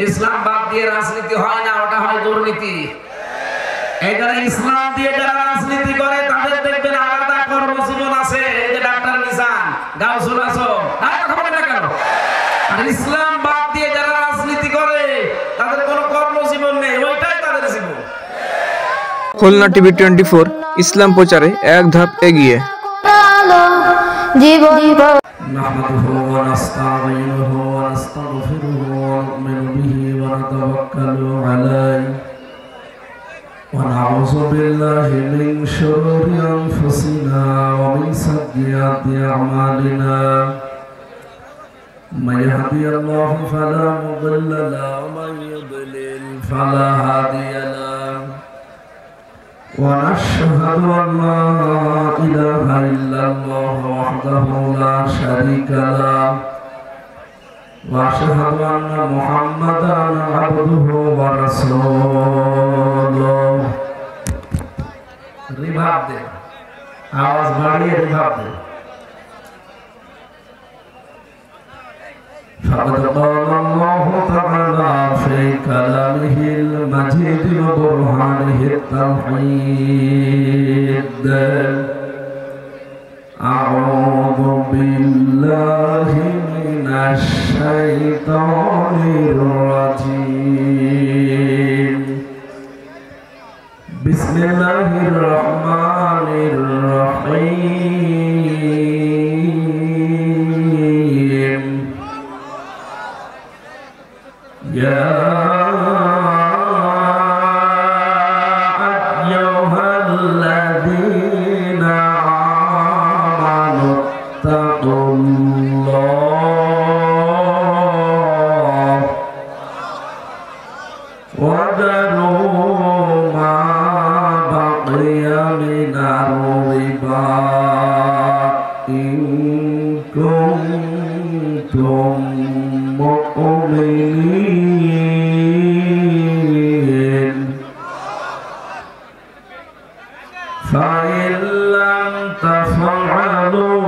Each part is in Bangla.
ইসলাম বাদ দিয়ে রাজনীতি হয় না, ওটা হয় দুর্নীতি। এই যারা ইসলাম দিয়ে যারা রাজনীতি করে তাদের দেখবেন আলাদা কর্মজীবন আছে। এই যে ডাক্তার মিজান, গাউসুল আজম, কথা বলে না কেন? আর ইসলাম বাদ দিয়ে যারা রাজনীতি করে তাদের কোনো কর্মজীবন নেই, ওইটাই তাদের জীবন। খুলনা টিভি 24 ইসলাম প্রচারে এক ধাপ এগিয়ে। نحمده ونستعينه ونستغفره ونؤمن به ونتوكل عليه ونعوذ بالله من شرور أنفسنا ومن سيئات أعمالنا من يهدي الله فلا مضل له ومن يضلل فلا هادي له ونشهد أن لا إله إلا الله وحده لا شريك له وأشهد أن محمدا عبده ورسوله। रिभाब दे, आवाज बढ़िए रिभाब दे। فقد قال الله تعالى في كلامه المجيد وبرهانه التوحيد: أعوذ بالله من الشيطان الرجيم. بسم الله الرحمن الرحيم. يا أيها الذين آمنوا اتقوا الله وذروا ما بقي من الربا إن كنتم مؤمنين، فإن لم تفعلوا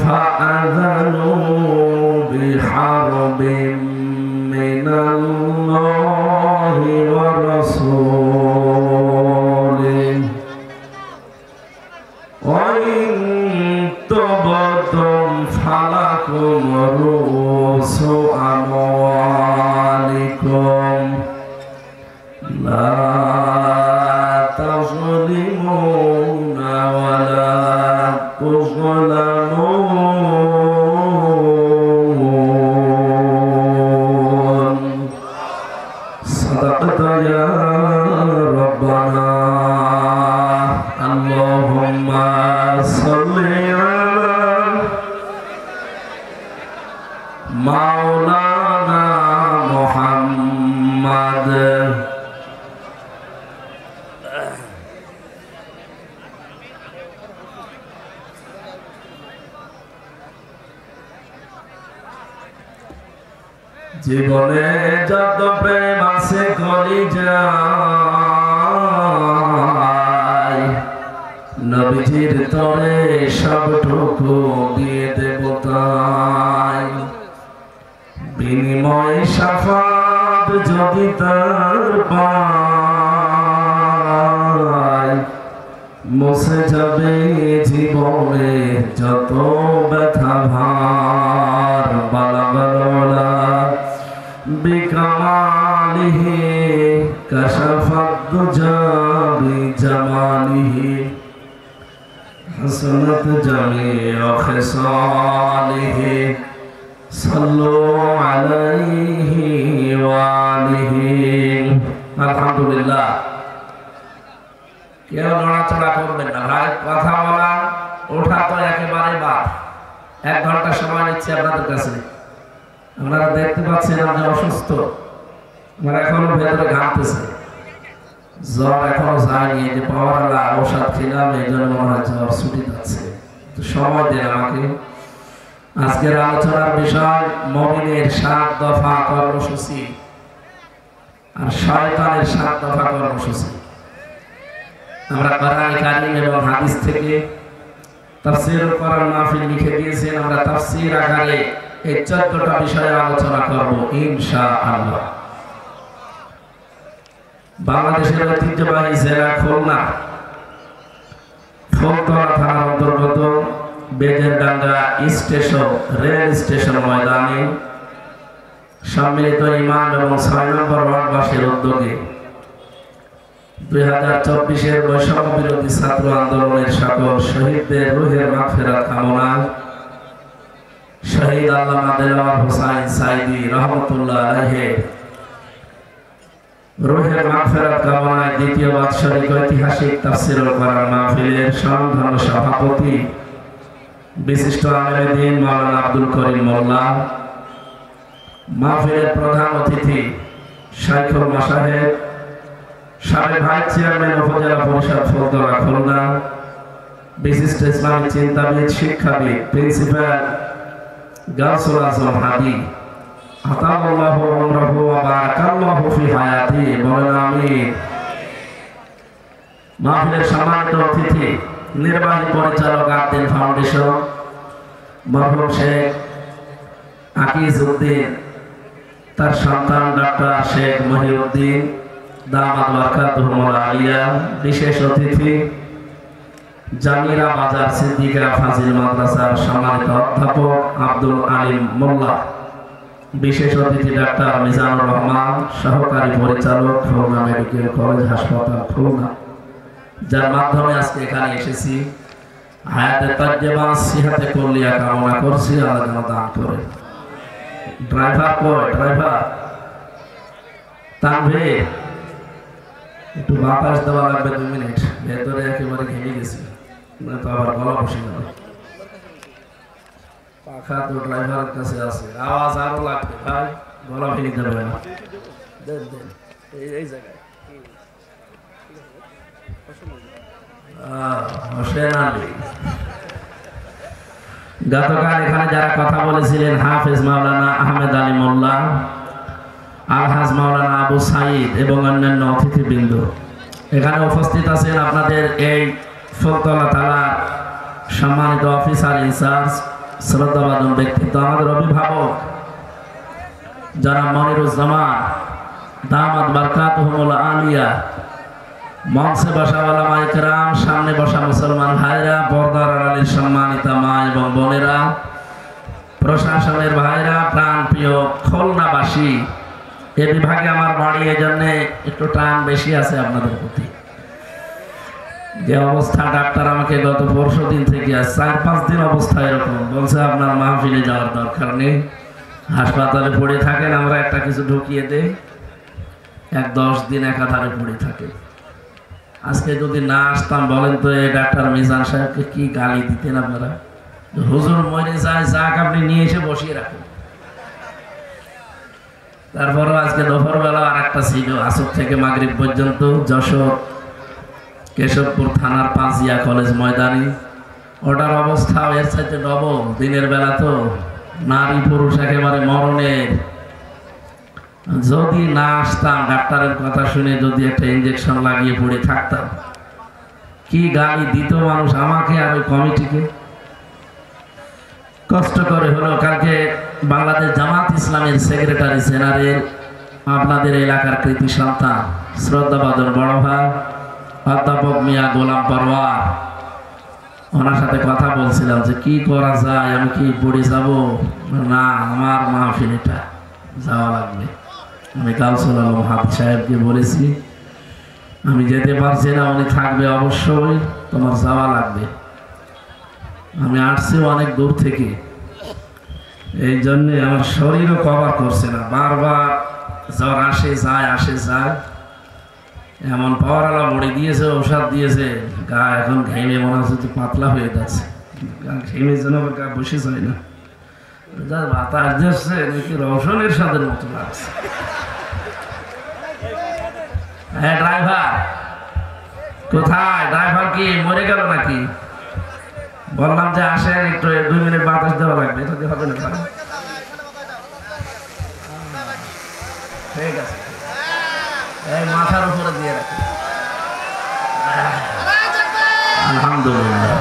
فأذنوا بحرب من الله ورسوله، وإن تبتم فلكم رؤوس أموالكم لا تظلمون ولا تظلمون. صدقت يا ربنا. اللهم صل على مولانا محمد. জীবনে যত প্রেম আছে করি যায়, নবীজির তরে সবটুকু দিয়ে দেব তাই। বিনিময় শাফাত যদি তার পাই, মুছে যাবে জীবনে যত ব্যথা ভার। বালাবালা বিকামালিহি কাশাফাত দুজা বিজামালিহি হাসানাত জামিউ খিসালিহি সাল্লু আলাইহি ওয়া আলিহি। আলহামদুলিল্লাহ। কেউ নড়াচড়া করবেন না ভাই, কথা বলা ওঠা তো একেবারে বাদ। 1 ঘন্টা সময় নিচ্ছে আপনাদের কাছে। আপনারা দেখতে পাচ্ছেন আমি অসুস্থ, আমার এখনো ভেতরে ঘামতেছে, জ্বর এখনো যায়নি। যে পাওয়ারওয়ালা ঔষধ খেলাম, এই জন্য মনে হয় জ্বর ছুটি যাচ্ছে। সময় দেন আমাকে। আজকের আলোচনার বিষয় মুমিনের 7 দফা কর্মসূচি আর শয়তানের 7 দফা কর্মসূচি। আমরা কোরআন কারীম এবং হাদিস থেকে তাফসীর কোরআন মাহফিল লিখে দিয়েছেন। আমরা তাফসীর আকারে এই 14টা বিষয়ে আলোচনা করব ইনশাআল্লাহ। বাংলাদেশের ঐতিহ্যবাহী জেলা খুলনা ফুলতলা থানার অন্তর্গত বেজেরডাঙ্গা স্টেশন রেল স্টেশন ময়দানে সম্মিলিত ইমাম এবং 6 নম্বর ওয়ার্ডবাসীর উদ্যোগে 2024-এর বৈষম্য বিরোধী ছাত্র আন্দোলনের সকল শহীদদের রুহের মাগফিরাত কামনায় শহীদ আল্লামা দেলোয়ার হোসাইন সাইদি রহমতুল্লাহ আলাইহি রুহের মাগফিরাত কামনায় দ্বিতীয় বাৎসরিক ঐতিহাসিক তাফসীরুল কোরআন মাহফিলের সম্মানিত সভাপতি বিশিষ্ট আলেম দ্বীন মাওলানা আব্দুল করিম মোল্লা, মাহফিলের প্রধান অতিথি শাইখুল মাশায়েখ, সাবেক ভাইস চেয়ারম্যান উপজেলা পরিষদ ফুলতলা খুলনা, বিশিষ্ট ইসলামী চিন্তাবিদ শিক্ষাবিদ প্রিন্সিপাল গাউসুল আজম হাদি আতাল্লাহু উমরাহু ওয়া বারাকাল্লাহু ফি হায়াতি, বলেন আমিন। মাহফিলের সম্মানিত অতিথি নির্বাহী পরিচালক আব্দুল ফাউন্ডেশন মরহুম শেখ আকিজউদ্দিন, তার সন্তান ডক্টর শেখ মহিউদ্দিন দামাত বারাকাতুহুল আলিয়া, বিশেষ অতিথি জামিরা বাজার সিদ্দিকা ফাজিল মাদ্রাসার সম্মানিত অধ্যাপক আব্দুল আলিম মোল্লা, বিশেষ অতিথি ডাক্তার মিজানুর রহমান, সহকারী পরিচালক খুলনা মেডিকেল কলেজ হাসপাতাল খুলনা, যার মাধ্যমে আজকে এখানে এসেছি। হায়াতে তাজ্জেবা সিহাতে কুল্লিয়া কামনা করছি, আল্লাহ যেন দান করে। ড্রাইভার কই? ড্রাইভার তানভীর, একটু বাতাস দেওয়া লাগবে 2 মিনিট, ভেতরে একেবারে ঘেমে গেছি, না তো আবার গলা বসে যাবে। পাখা তো ড্রাইভারের কাছে আছে, আওয়াজ আরো লাগবে ভাই, গলা ভেঙে যাবে না। দেন দেন এই জায়গায় হোসেন আলী। গতকাল এখানে যারা কথা বলেছিলেন হাফেজ মাওলানা আহমেদ আলী মোল্লা, আলহাজ মাওলানা আবু সাইদ এবং অন্যান্য অতিথিবৃন্দ এখানে উপস্থিত আছেন। আপনাদের এই ফুলতলা থানার সম্মানিত অফিসার ইনচার্জ শ্রদ্ধাভাজন ব্যক্তিত্ব আমাদের অভিভাবক যারা মনিরুজ্জামান দামাত বারাকাতুহুল আলিয়া, মঞ্চে বসা ওলামা ইকরাম, সামনে বসা মুসলমান ভাইরা, পর্দার আড়ালের সম্মানিতা মা এবং বোনেরা, প্রশাসনের ভাইরা, প্রাণপ্রিয় খুলনাবাসী। এ বিভাগে আমার বাড়ি, এই জন্য একটু টান বেশি আছে আপনাদের প্রতি। যে অবস্থা, ডাক্তার আমাকে গত 4 দিন থেকে 4-5 দিন অবস্থা এরকম বলছে, আপনার মাহফিলে যাওয়ার দরকার নেই, হাসপাতালে পড়ে থাকেন, আমরা একটা কিছু ঢুকিয়ে দেই, 10 দিন একাধারে পড়ে থাকে। আজকে যদি না আসতাম বলেন তো এই ডাক্তার মিজান সাহেবকে কি গালি দিতেন আপনারা? হুজুর মরে যায়, যাক আপনি নিয়ে এসে বসিয়ে রাখুন। তারপরও আজকে দুপুরবেলা আর একটা ছিল, আসর থেকে মাগরিব পর্যন্ত যশোর কেশবপুর থানার পাঁচিয়া কলেজ ময়দানে, ওটার অবস্থা এর চাইতে ডবল। দিনের বেলা তো নারী পুরুষ একেবারে মরণের। যদি না আসতাম, ডাক্তারের কথা শুনে যদি একটা ইঞ্জেকশন লাগিয়ে পড়ে থাকতাম, কি গালি দিত মানুষ আমাকে আর ওই কমিটিকে। কষ্ট করে হলো কালকে বাংলাদেশ জামাত ইসলামের সেক্রেটারি জেনারেল, আপনাদের এলাকার কৃতি সন্তান শ্রদ্ধাভাজন বড় ভাই অধ্যাপক মিয়া গোলাম পরওয়ার, ওনার সাথে কথা বলছিলাম যে কি করা যায়, আমি কি পড়ে যাব না, আমার মাহফিলটা যাওয়া লাগবে। আমি গাউসুল আলম হাদি সাহেবকে বলেছি আমি যেতে পারছি না, উনি থাকবে অবশ্যই, তোমার যাওয়া লাগবে। আমি আসছি অনেক দূর থেকে, এই জন্যে আমার শরীরও কভার করছে না, বারবার জ্বর আসে যায় আসে যায়, এমন পাওয়ারওয়ালা মুড়ি দিয়েছে, ঔষধ দিয়েছে, গা এখন ঘেমে মনে হচ্ছে পাতলা হয়ে যাচ্ছে, ঘেমে যেন গা বসে যায় না, যা বাতাস দিচ্ছে নাকি রওশনের স্বাদের মতো লাগছে। হ্যাঁ ড্রাইভার কোথায়? ড্রাইভার কি মরে গেল নাকি? বললাম যে আসেন, একটু 2 মিনিট বাতাস দেওয়া লাগবে, এটা হবে না? ঠিক আছে, এই মাথার উপরে দিয়ে রাখি। আলহামদুলিল্লাহ,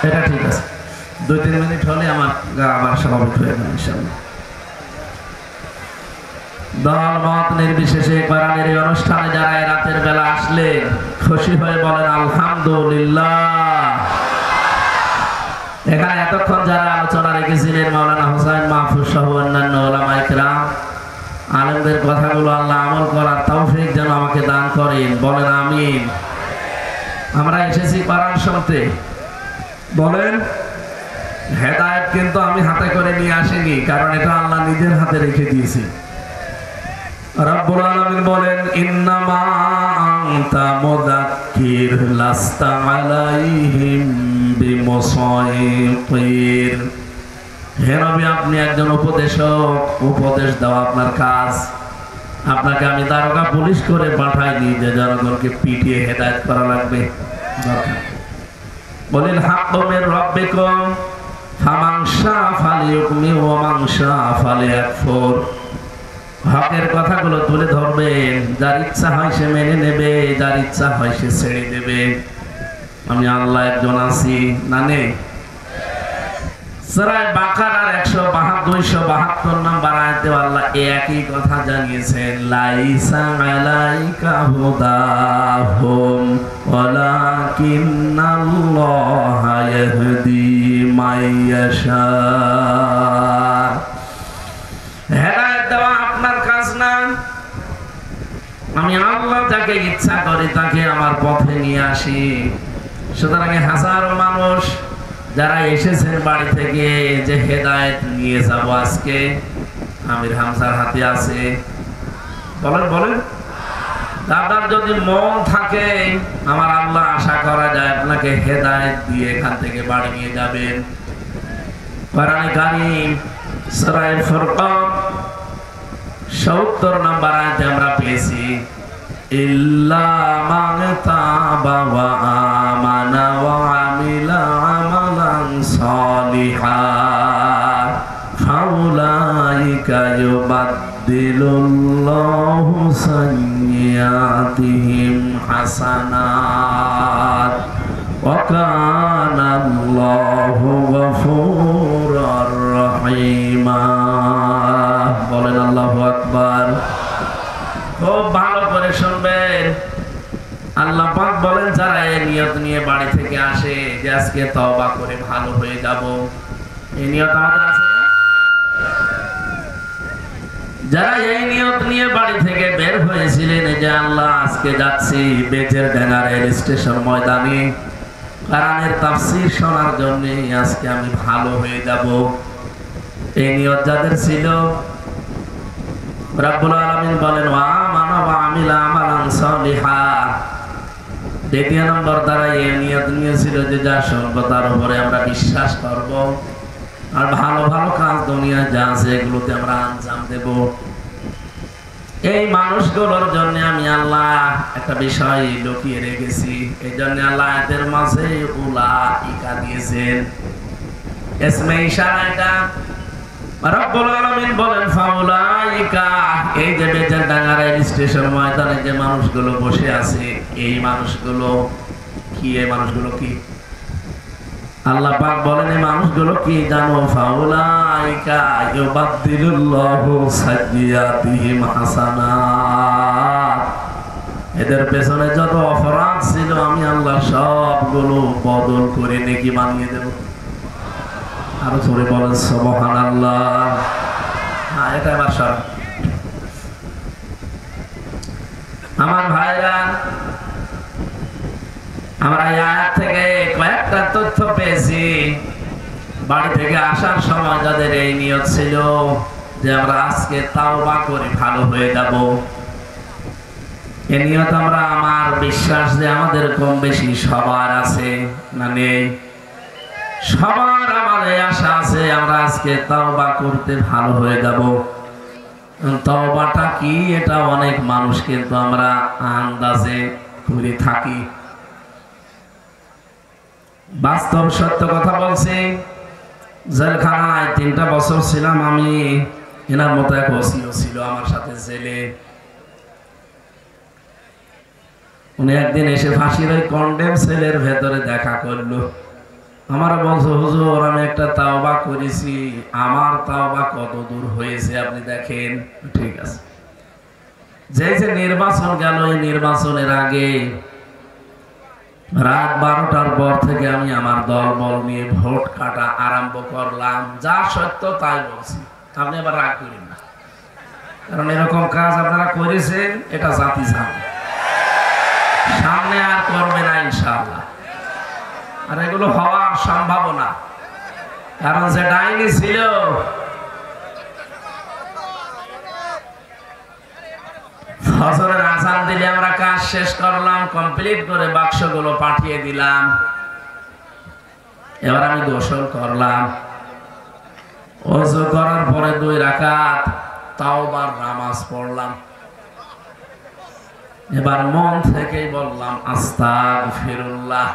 এটা ঠিক আছে। 2-3 মিনিট হলে আমার গা আবার স্বাভাবিক হয়ে যাবে ইনশাআল্লাহ। দল মত নির্বিশেষে কোরআনের এই অনুষ্ঠানে যারা এই রাতের বেলা আসলেন খুশি হয়ে বলেন আলহামদুলিল্লাহ। এখানে এতক্ষণ যারা আলোচনা রেখেছিলেন মাওলানা হোসেন মাহফুজ সহ অন্যান্য উলামায়ে কেরাম, আলেমদের কথাগুলো আল্লাহ আমল করার তৌফিক যেন আমাকে দান করেন, বলেন আমিন। আমরা এসেছি কোরআন শুনতে, বলেন হেদায়েত কিন্তু আমি হাতে করে নিয়ে আসিনি, কারণ এটা আল্লাহ নিজের হাতে রেখে দিয়েছে। রব্বুল আলামিন বলেন ইন্নামা আনতা মুযাক্কির লাস্তা আলাইহিম বিমুসাইতির। হে নবী, আপনি একজন উপদেশক, উপদেশ দেওয়া আপনার কাজ। আপনাকে আমি দারোগা পুলিশ করে পাঠাইনি যে জনগণকে পিটিয়ে হেদায়েত করা লাগবে। বলেন হাক্কু মির রাব্বিকুম ফামান শাআ ফালিয়ুমিন ওয়া মান শাআ ফালিয়াকফুর। হকের কথাগুলো তুলে ধরবেন, যার ইচ্ছা হয় সে মেনে নেবে, যার ইচ্ছা হয় সে ছেড়ে দেবে। আমি আল্লাহ একজন আছি না নেই? সূরা বাকারার 272 নম্বর আয়াতে আল্লাহ একই কথা জানিয়েছেন, লাইসা আলাইকা হুদাহুম ওয়ালাকিন্নাল্লাহা ইয়াহদি মাইয়াশা। হেদায়েত দেওয়া আপনার কাজ না, আমি আল্লাহ যাকে ইচ্ছা করি তাকে আমার পথে নিয়ে আসি। সুতরাং হাজারো মানুষ যারা এসেছেন বাড়ি থেকে, যে হেদায়েত নিয়ে যাব আজকে, আমির হামজার হাতে আছে। বলেন বলেন, আপনার যদি মন থাকে, আমার আল্লাহ আশা করা যায় আপনাকে হেদায়েত দিয়ে এখান থেকে বাড়ি নিয়ে যাবেন। কোরআনে কারীম সূরা ফুরকান 70 নম্বর আয়াতে আমরা পেয়েছি, ইল্লা মান তাবা ওয়া আমানা ওয়া আমিলা আমালান সালিহান ফাউলাইকা ইউবাদদিলুল্লাহু সাইয়্যাতিহিম হাসানাত ওয়া কানাল্লাহু গফুরুর রহিমা। বলেন আল্লাহু আকবার। খুব ভালো করে শুনবেন, আল্লাহ পাক বলেন যারা এই নিয়ত নিয়ে বাড়ি থেকে আসে যে আজকে তওবা করে ভালো হয়ে যাব, এই নিয়ত আমাদের আছে না? যারা এই নিয়ত নিয়ে বাড়ি থেকে বের হয়েছিলেন যে আল্লাহ আজকে যাচ্ছি বেজের ডাঙ্গা রেল স্টেশন ময়দানে কোরআনের তাফসীর শোনার জন্য, আজকে আমি ভালো হয়ে যাব, এই নিয়ত যাদের ছিল, রব্বুল আলামিন বলেন ওয়া আমানা ওয়া আমিলা আমালান সালিহা। দ্বিতীয় নম্বর দ্বারা এই নিয়ত নিয়েছিল যে যা শুনবো তার উপরে আমরা বিশ্বাস করব, আর ভালো ভালো কাজ দুনিয়ায় যা আছে এগুলোতে আমরা আঞ্জাম দেব। এই মানুষগুলোর জন্য আমি আল্লাহ একটা বিষয় লুকিয়ে রেখেছি, এই জন্য আল্লাহ এদের মাঝে উলাইকা দিয়েছেন, ইসমে ইশারা। এটা রব্বুল আলামিন বলেন ফাউলাইকা, এই যে বেজের ডাঙ্গা রেল স্টেশন ময়দানে যে মানুষগুলো বসে আছে, এই মানুষগুলো কি? এই মানুষগুলো কি? আল্লাহ পাক বলেন এই মানুষগুলো কি জানো? ফাউলাইকা ইউবাদদিলুল্লাহু সাইয়্যাতিহিম হাসানাত। এদের পেছনে যত অপরাধ ছিল আমি আল্লাহ সবগুলো বদল করে নেকি বানিয়ে দেব। আরো জোরে বলেন সুবহানাল্লাহ। হ্যাঁ, এটা আমার সব। আমার ভাইরা, আমরা এই আয়াত থেকে কয়েকটা তথ্য পেয়েছি। বাড়ি থেকে আসার সময় যাদের এই নিয়ত ছিল যে আমরা আজকে তাওবা করে ভালো হয়ে যাব, এই নিয়ত আমরা, আমার বিশ্বাস যে আমাদের কম বেশি সবার আছে না নেই? সবার আমাদের আশা আছে আমরা আজকে তাওবা করতে ভালো হয়ে যাব। তাওবাটা কি এটা অনেক মানুষ কিন্তু আমরা আন্দাজে করে থাকি। বাস্তব সত্য কথা বলছি, জেলখানায় 3টা বছর ছিলাম আমি। এনার মতো এক ওসিও ছিল আমার সাথে জেলে। উনি একদিন এসে ফাঁসির ওই কন্ডেম সেলের ভেতরে দেখা করলো। আমার বলছে হুজুর আমি একটা তাওবা করেছি, আমার তাওবা কত দূর হয়েছে আপনি দেখেন। ঠিক আছে, যে নির্বাচন গেল, এই নির্বাচনের আগে রাত 12টার পর থেকে আমি আমার দল বল নিয়ে ভোট কাটা আরম্ভ করলাম। যা সত্য তাই বলছি, আপনি আবার রাগ করেন না, কারণ এরকম কাজ আপনারা করেছেন, এটা জাতি জানে, সামনে আর করবে না ইনশাআল্লাহ। আর এগুলো হওয়ার সম্ভাবনা, কারণ যে ডাইনি ছিল ফজরের আযান দিলে আমরা কাজ শেষ করলাম, কমপ্লিট করে বাক্সগুলো পাঠিয়ে দিলাম। এবার আমি গোসল করলাম, ওযু করার পরে 2 রাকাত তাওবার নামাজ পড়লাম। এবার মন থেকেই বললাম আস্তাগফিরুল্লাহ,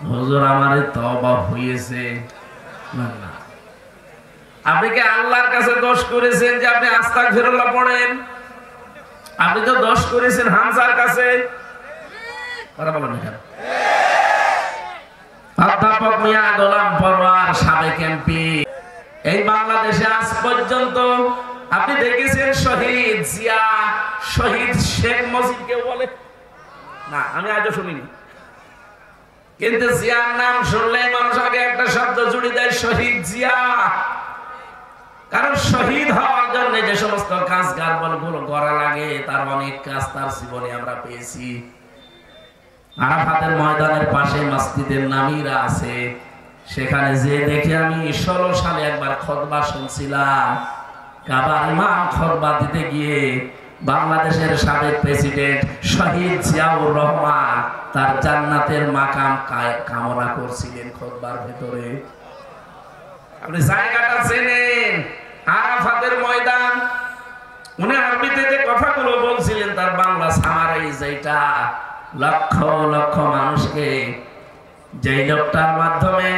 হুজুর আমার তওবা হয়েছে। না, আপনি কি আল্লাহর কাছে দোষ করেছেন যে আপনি আস্তাগফিরুল্লাহ পড়েন? আপনি তো দোষ করেছেন হামজার কাছে। কথা বলেন কেন? অধ্যাপক মিয়া গোলাম পরোয়ার, সাবেক এমপি। এই বাংলাদেশে আজ পর্যন্ত আপনি দেখেছেন শহীদ জিয়া, শহীদ শেখ মুজিব কেউ বলে না? আমি আজও শুনিনি, কিন্তু জিয়ার নাম শুনলে মানুষ আগে একটা শব্দ জুড়ে দেয়, শহীদ জিয়া। কারণ শহীদ হওয়ার জন্য যে সমস্ত কাজ গুলো করা লাগে, তার অনেক কাজ তার জীবনে আমরা পেয়েছি। আরাফাতের ময়দানের পাশে মসজিদের নামিরা আছে, সেখানে যে দেখে আমি 16 সালে একবার খুতবা শুনছিলাম। কাবার ইমাম খুতবা দিতে গিয়ে বাংলাদেশের সাবেক প্রেসিডেন্ট শহীদ জিয়াউর রহমান তার জান্নাতের মাকাম কামনা করছিলেন খুতবার ভেতরে। আপনি জায়গাটা চেনেন, আরাফাতের ময়দান। উনি আরবিতে যে কথাগুলো বলছিলেন তার বাংলা সামারাইজ এইটা, লক্ষ লক্ষ মানুষকে যেই লোকটার মাধ্যমে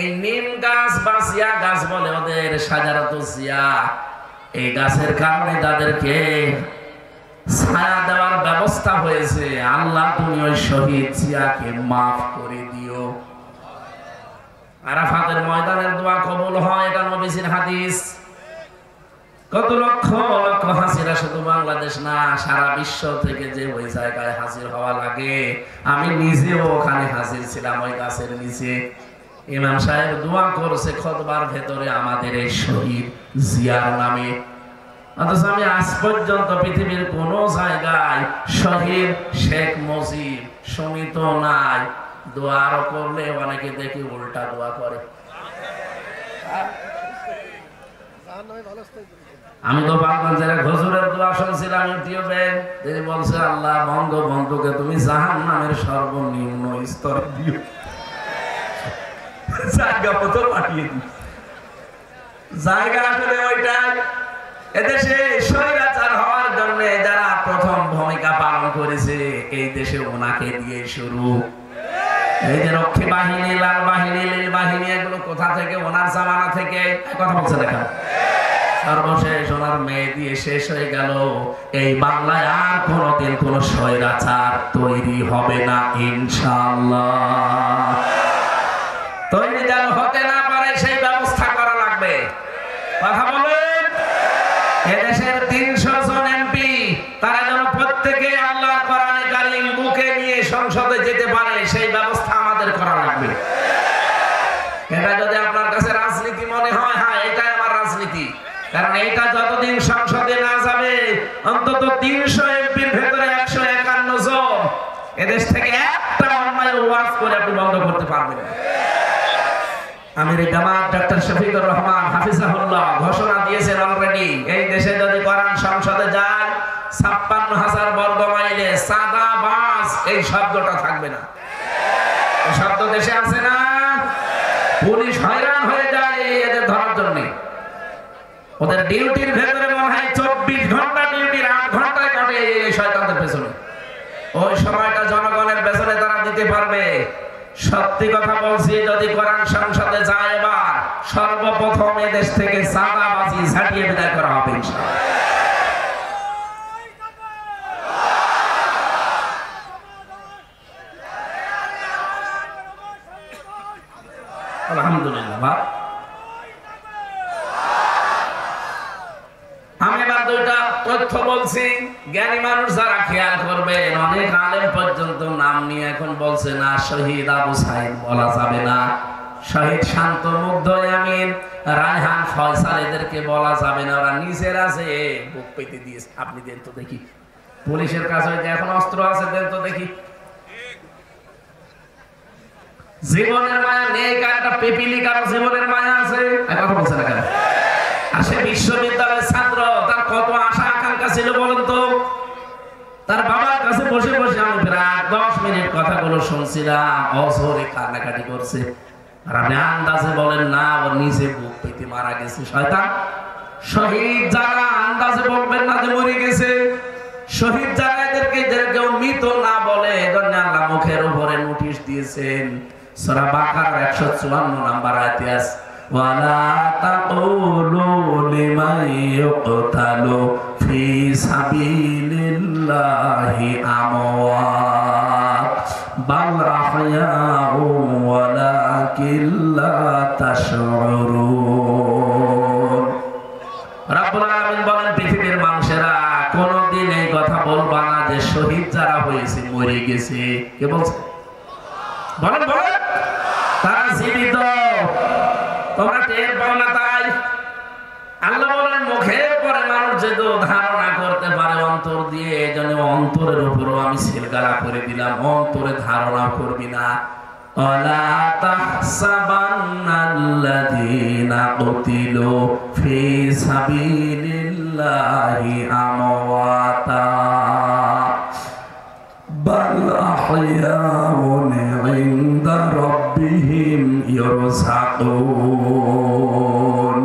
এই নিম গাছ বা জিয়া গাছ বলে ওদের, সাজারাত জিয়া, এই গাছের কারণে তাদেরকে ছায়া দেওয়ার ব্যবস্থা হয়েছে। আল্লাহ তুমি ওই শহীদ জিয়াকে মাফ করে দিও। আরাফাতের ময়দানের দোয়া কবুল হয়, এটা নবীজির হাদিস। কত লক্ষ লক্ষ হাজিরা শুধু বাংলাদেশ না, সারা বিশ্ব থেকে যে ওই জায়গায় হাজির হওয়া লাগে। আমি নিজেও ওখানে হাজির ছিলাম, ওই গাছের নিচে। ইমাম সাহেব দোয়া করছে খুতবার ভেতরে আমাদের এই শহীদ জিয়ার নামে। অথচ আমি আজ পর্যন্ত পৃথিবীর কোন জায়গায় শহীদ শেখ মুজিব শুনিত নাই। দোয়া করলে অনেকে দেখি উল্টা দোয়া করে। আমি তো বাংলাদেশের হুজুরের দোয়া শুনছিলাম ইউটিউবে, তিনি বলছে আল্লাহ বঙ্গবন্ধুকে তুমি জাহান্নামের সর্বনিম্ন স্তরে দিও, জায়গা মতো পাঠিয়ে দিও। জায়গা আসলে ওইটাই। এদেশে স্বৈরাচার হওয়ার জন্য যারা প্রথম ভূমিকা পালন করেছে, এই দেশে ওনাকে দিয়ে শুরু। এই যে রক্ষী বাহিনী, লাল বাহিনী, নীল বাহিনী, এগুলো কোথা থেকে? ওনার জামানা থেকে। কথা বলছে দেখা, সর্বশেষ ওনার মেয়ে দিয়ে শেষ হয়ে গেল। এই বাংলায় আর কোনদিন কোন স্বৈরাচার তৈরি হবে না ইনশাআল্লাহ। তৈরি যেন হতে না পারে সেই ব্যবস্থা করা লাগবে। কথা বলেন, এদেশের 300 জন এমপি, তারা যেন প্রত্যেকে আল্লাহর কোরআনে কারীম বুকে নিয়ে সংসদে যেতে পারে, সেই ব্যবস্থা আমাদের করা লাগবে। এটা যদি আপনার কাছে রাজনীতি মনে হয়, হ্যাঁ এটাই আমার রাজনীতি। কারণ এটা যতদিন সংসদে না যাবে, অন্তত 300 এমপির ভেতরে 151 জন এদেশ থেকে একটা অন্যায় ওয়াজ করে আপনি বন্ধ করতে পারবেন। আমির জামাত ডক্টর শফিকুর রহমান হাফিজাহুল্লাহ ঘোষণা দিয়েছেন অলরেডি, এই দেশে যদি কোরআন সংসদে যায় 56,000 বর্গ মাইলে সাদাবাজ এই শব্দটা থাকবে না। এই শব্দ দেশে আছে না? পুলিশ হয়রান হয়ে যায় এদের ধরার জন্য। ওদের ডিউটির ভেতরে মনে হয় 24 ঘন্টা ডিউটির 8 ঘন্টায় কাটে এই শয়তানদের পেছনে। ওই সময়টা জনগণের পেছনে তারা দিতে পারবে। সত্যি কথা বলছি, যদি কোরআন সংসদে যায় এবার, সর্বপ্রথম এদেশ থেকে চাঁদাবাজি ঝাঁটিয়ে বিদায় করা হবে ইনশাআল্লাহ। আবার আমি এবার দুইটা তথ্য বলছি, জ্ঞানী মানুষ যারা খেয়াল করবেন, অনেক আলেম পর্যন্ত নাম নিয়ে এখন বলছে না শহীদ আবু সাইদ বলা যাবে না, শহীদ শান্ত মুগ্ধ আমিন রায়হান ফয়সাল এদেরকে বলা যাবে না, ওরা নিজের আছে বুক পেতে দিয়েছে। আপনি দেন তো দেখি, পুলিশের কাছে এখন অস্ত্র আছে, দেন তো দেখি। জীবনের মায়া নেই কার, একটা পিপিলি কারো জীবনের মায়া আছে, কথা বলছে না কেন? আর সে বিশ্ববিদ্যালয়ের ছাত্র, তার কত আশা আকাঙ্ক্ষা ছিল বলেন তো। তার বাবার কাছে বসে বসে আমি প্রায় 10 মিনিট কথাগুলো শুনছিলাম, অঝরে কান্নাকাটি করছে। আর আপনি আন্দাজে বলেন না ও নিজে বুক পেতে মারা গেছে। শয়তান! শহীদ যারা আন্দাজে বলবেন না যে মরে গেছে, শহীদ যারা এদেরকে কেউ মৃত না বলে, এজন্য আল্লাহ মুখের উপরে নোটিশ দিয়েছেন। সূরা বাকারার 154 নম্বর আয়াতে আছে, ওয়ালা তাকুলু লিমান ইউকতালু ফি সাবিলিল্লাহি আমওয়াত বাল আহয়াউ ওয়ালাকিন লা তাশউরুন। রাব্বুল আলামিন বলেন, পৃথিবীর মানুষেরা কোনদিন এই কথা বলবা না যে শহীদ যারা হয়েছে মরে গেছে। কে বলছে? বলেন বলেন। তারা জীবিত, তোমরা টের পাও না তাই। আল্লাহ বলেন মুখের পরে মানুষ যেহেতু ধারণা করতে পারে অন্তর দিয়ে, এজন্য অন্তরের উপরও আমি সিলগালা করে দিলাম, অন্তরে ধারণা করবি না। ওয়ালা তাহসাবান্নাল্লাযীনা কুতিলু ফি সাবিলিল্লাহি আমওয়াতা বাল আহয়াউন ইনদা রাব্বিহিম ইরযাকুন।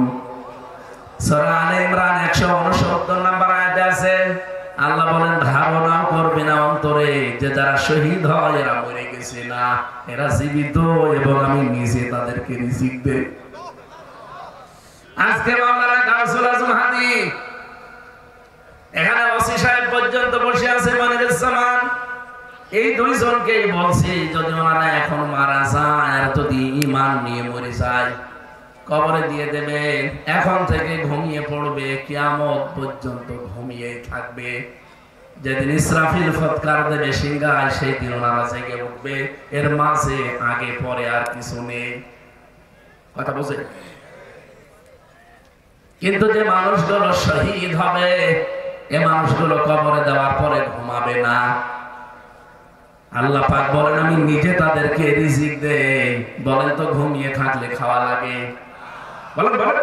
সূরা আলে ইমরান 169 নম্বর আয়াতে আছে, আল্লাহ বলেন ধারণা করবে না অন্তরে যে যারা শহীদ হয় এরা মরে গেছে, না, এরা জীবিত এবং আমি নিজে তাদেরকে রিজিক দেই। আজকে মাওলানা গাউসুল আজম হাদি এখানে ওসি সাহেব পর্যন্ত বসে আছে, মনিরুজ্জামান, এই দুইজনকেই বলছি যদি ওনারা এখন মারা যায় আর যদি ঈমান নিয়ে মরে যায় কবরে দিয়ে দেবেন, এখন থেকে ঘুমিয়ে পড়বে, কিয়ামত পর্যন্ত ঘুমিয়েই থাকবে। যেদিন ইসরাফিল ফৎকার দেবে সিংহায়, সেই দিন ওনারা জেগে উঠবে। এর মাঝে আগে পরে আর কিছু নেই। কথা বুঝে? কিন্তু যে মানুষগুলো শহীদ হবে, এ মানুষগুলো কবরে দেওয়ার পরে ঘুমাবে না। আল্লাহ পাক বলেন আমি নিজে তাদেরকে রিজিক দেই। বলেন তো ঘুমিয়ে থাকলে খাওয়া লাগে? বলেন বলেন।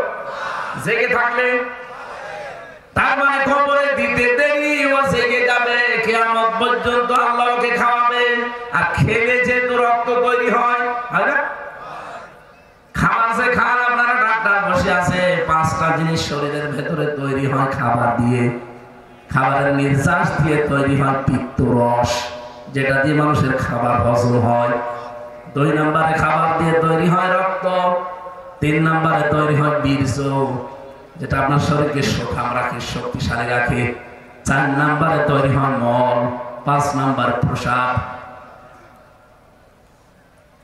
জেগে থাকলে, তার মানে কবরে দিতে দেরি ও জেগে যাবে, কিয়ামত পর্যন্ত আল্লাহ ওকে খাওয়াবে। আর খেলে যেহেতু রক্ত তৈরি হয়, হয় না? খাবার যে খান, আপনারা ডাক্তার বসে আছে, 5টা জিনিস শরীরের ভেতরে তৈরি হয় খাবার দিয়ে। খাবারের নির্যাস দিয়ে তৈরি হয় পিত্ত রস, যেটা দিয়ে মানুষের খাবার হজম হয়। 2 নম্বরে খাবার দিয়ে তৈরি হয় রক্ত। 3 নম্বরে তৈরি হয় বীর্য, যেটা আপনার শরীরকে সুঠাম রাখে, শক্তিশালী রাখে। 4 নম্বরে তৈরি হয় মল। 5 নম্বরে প্রসাব।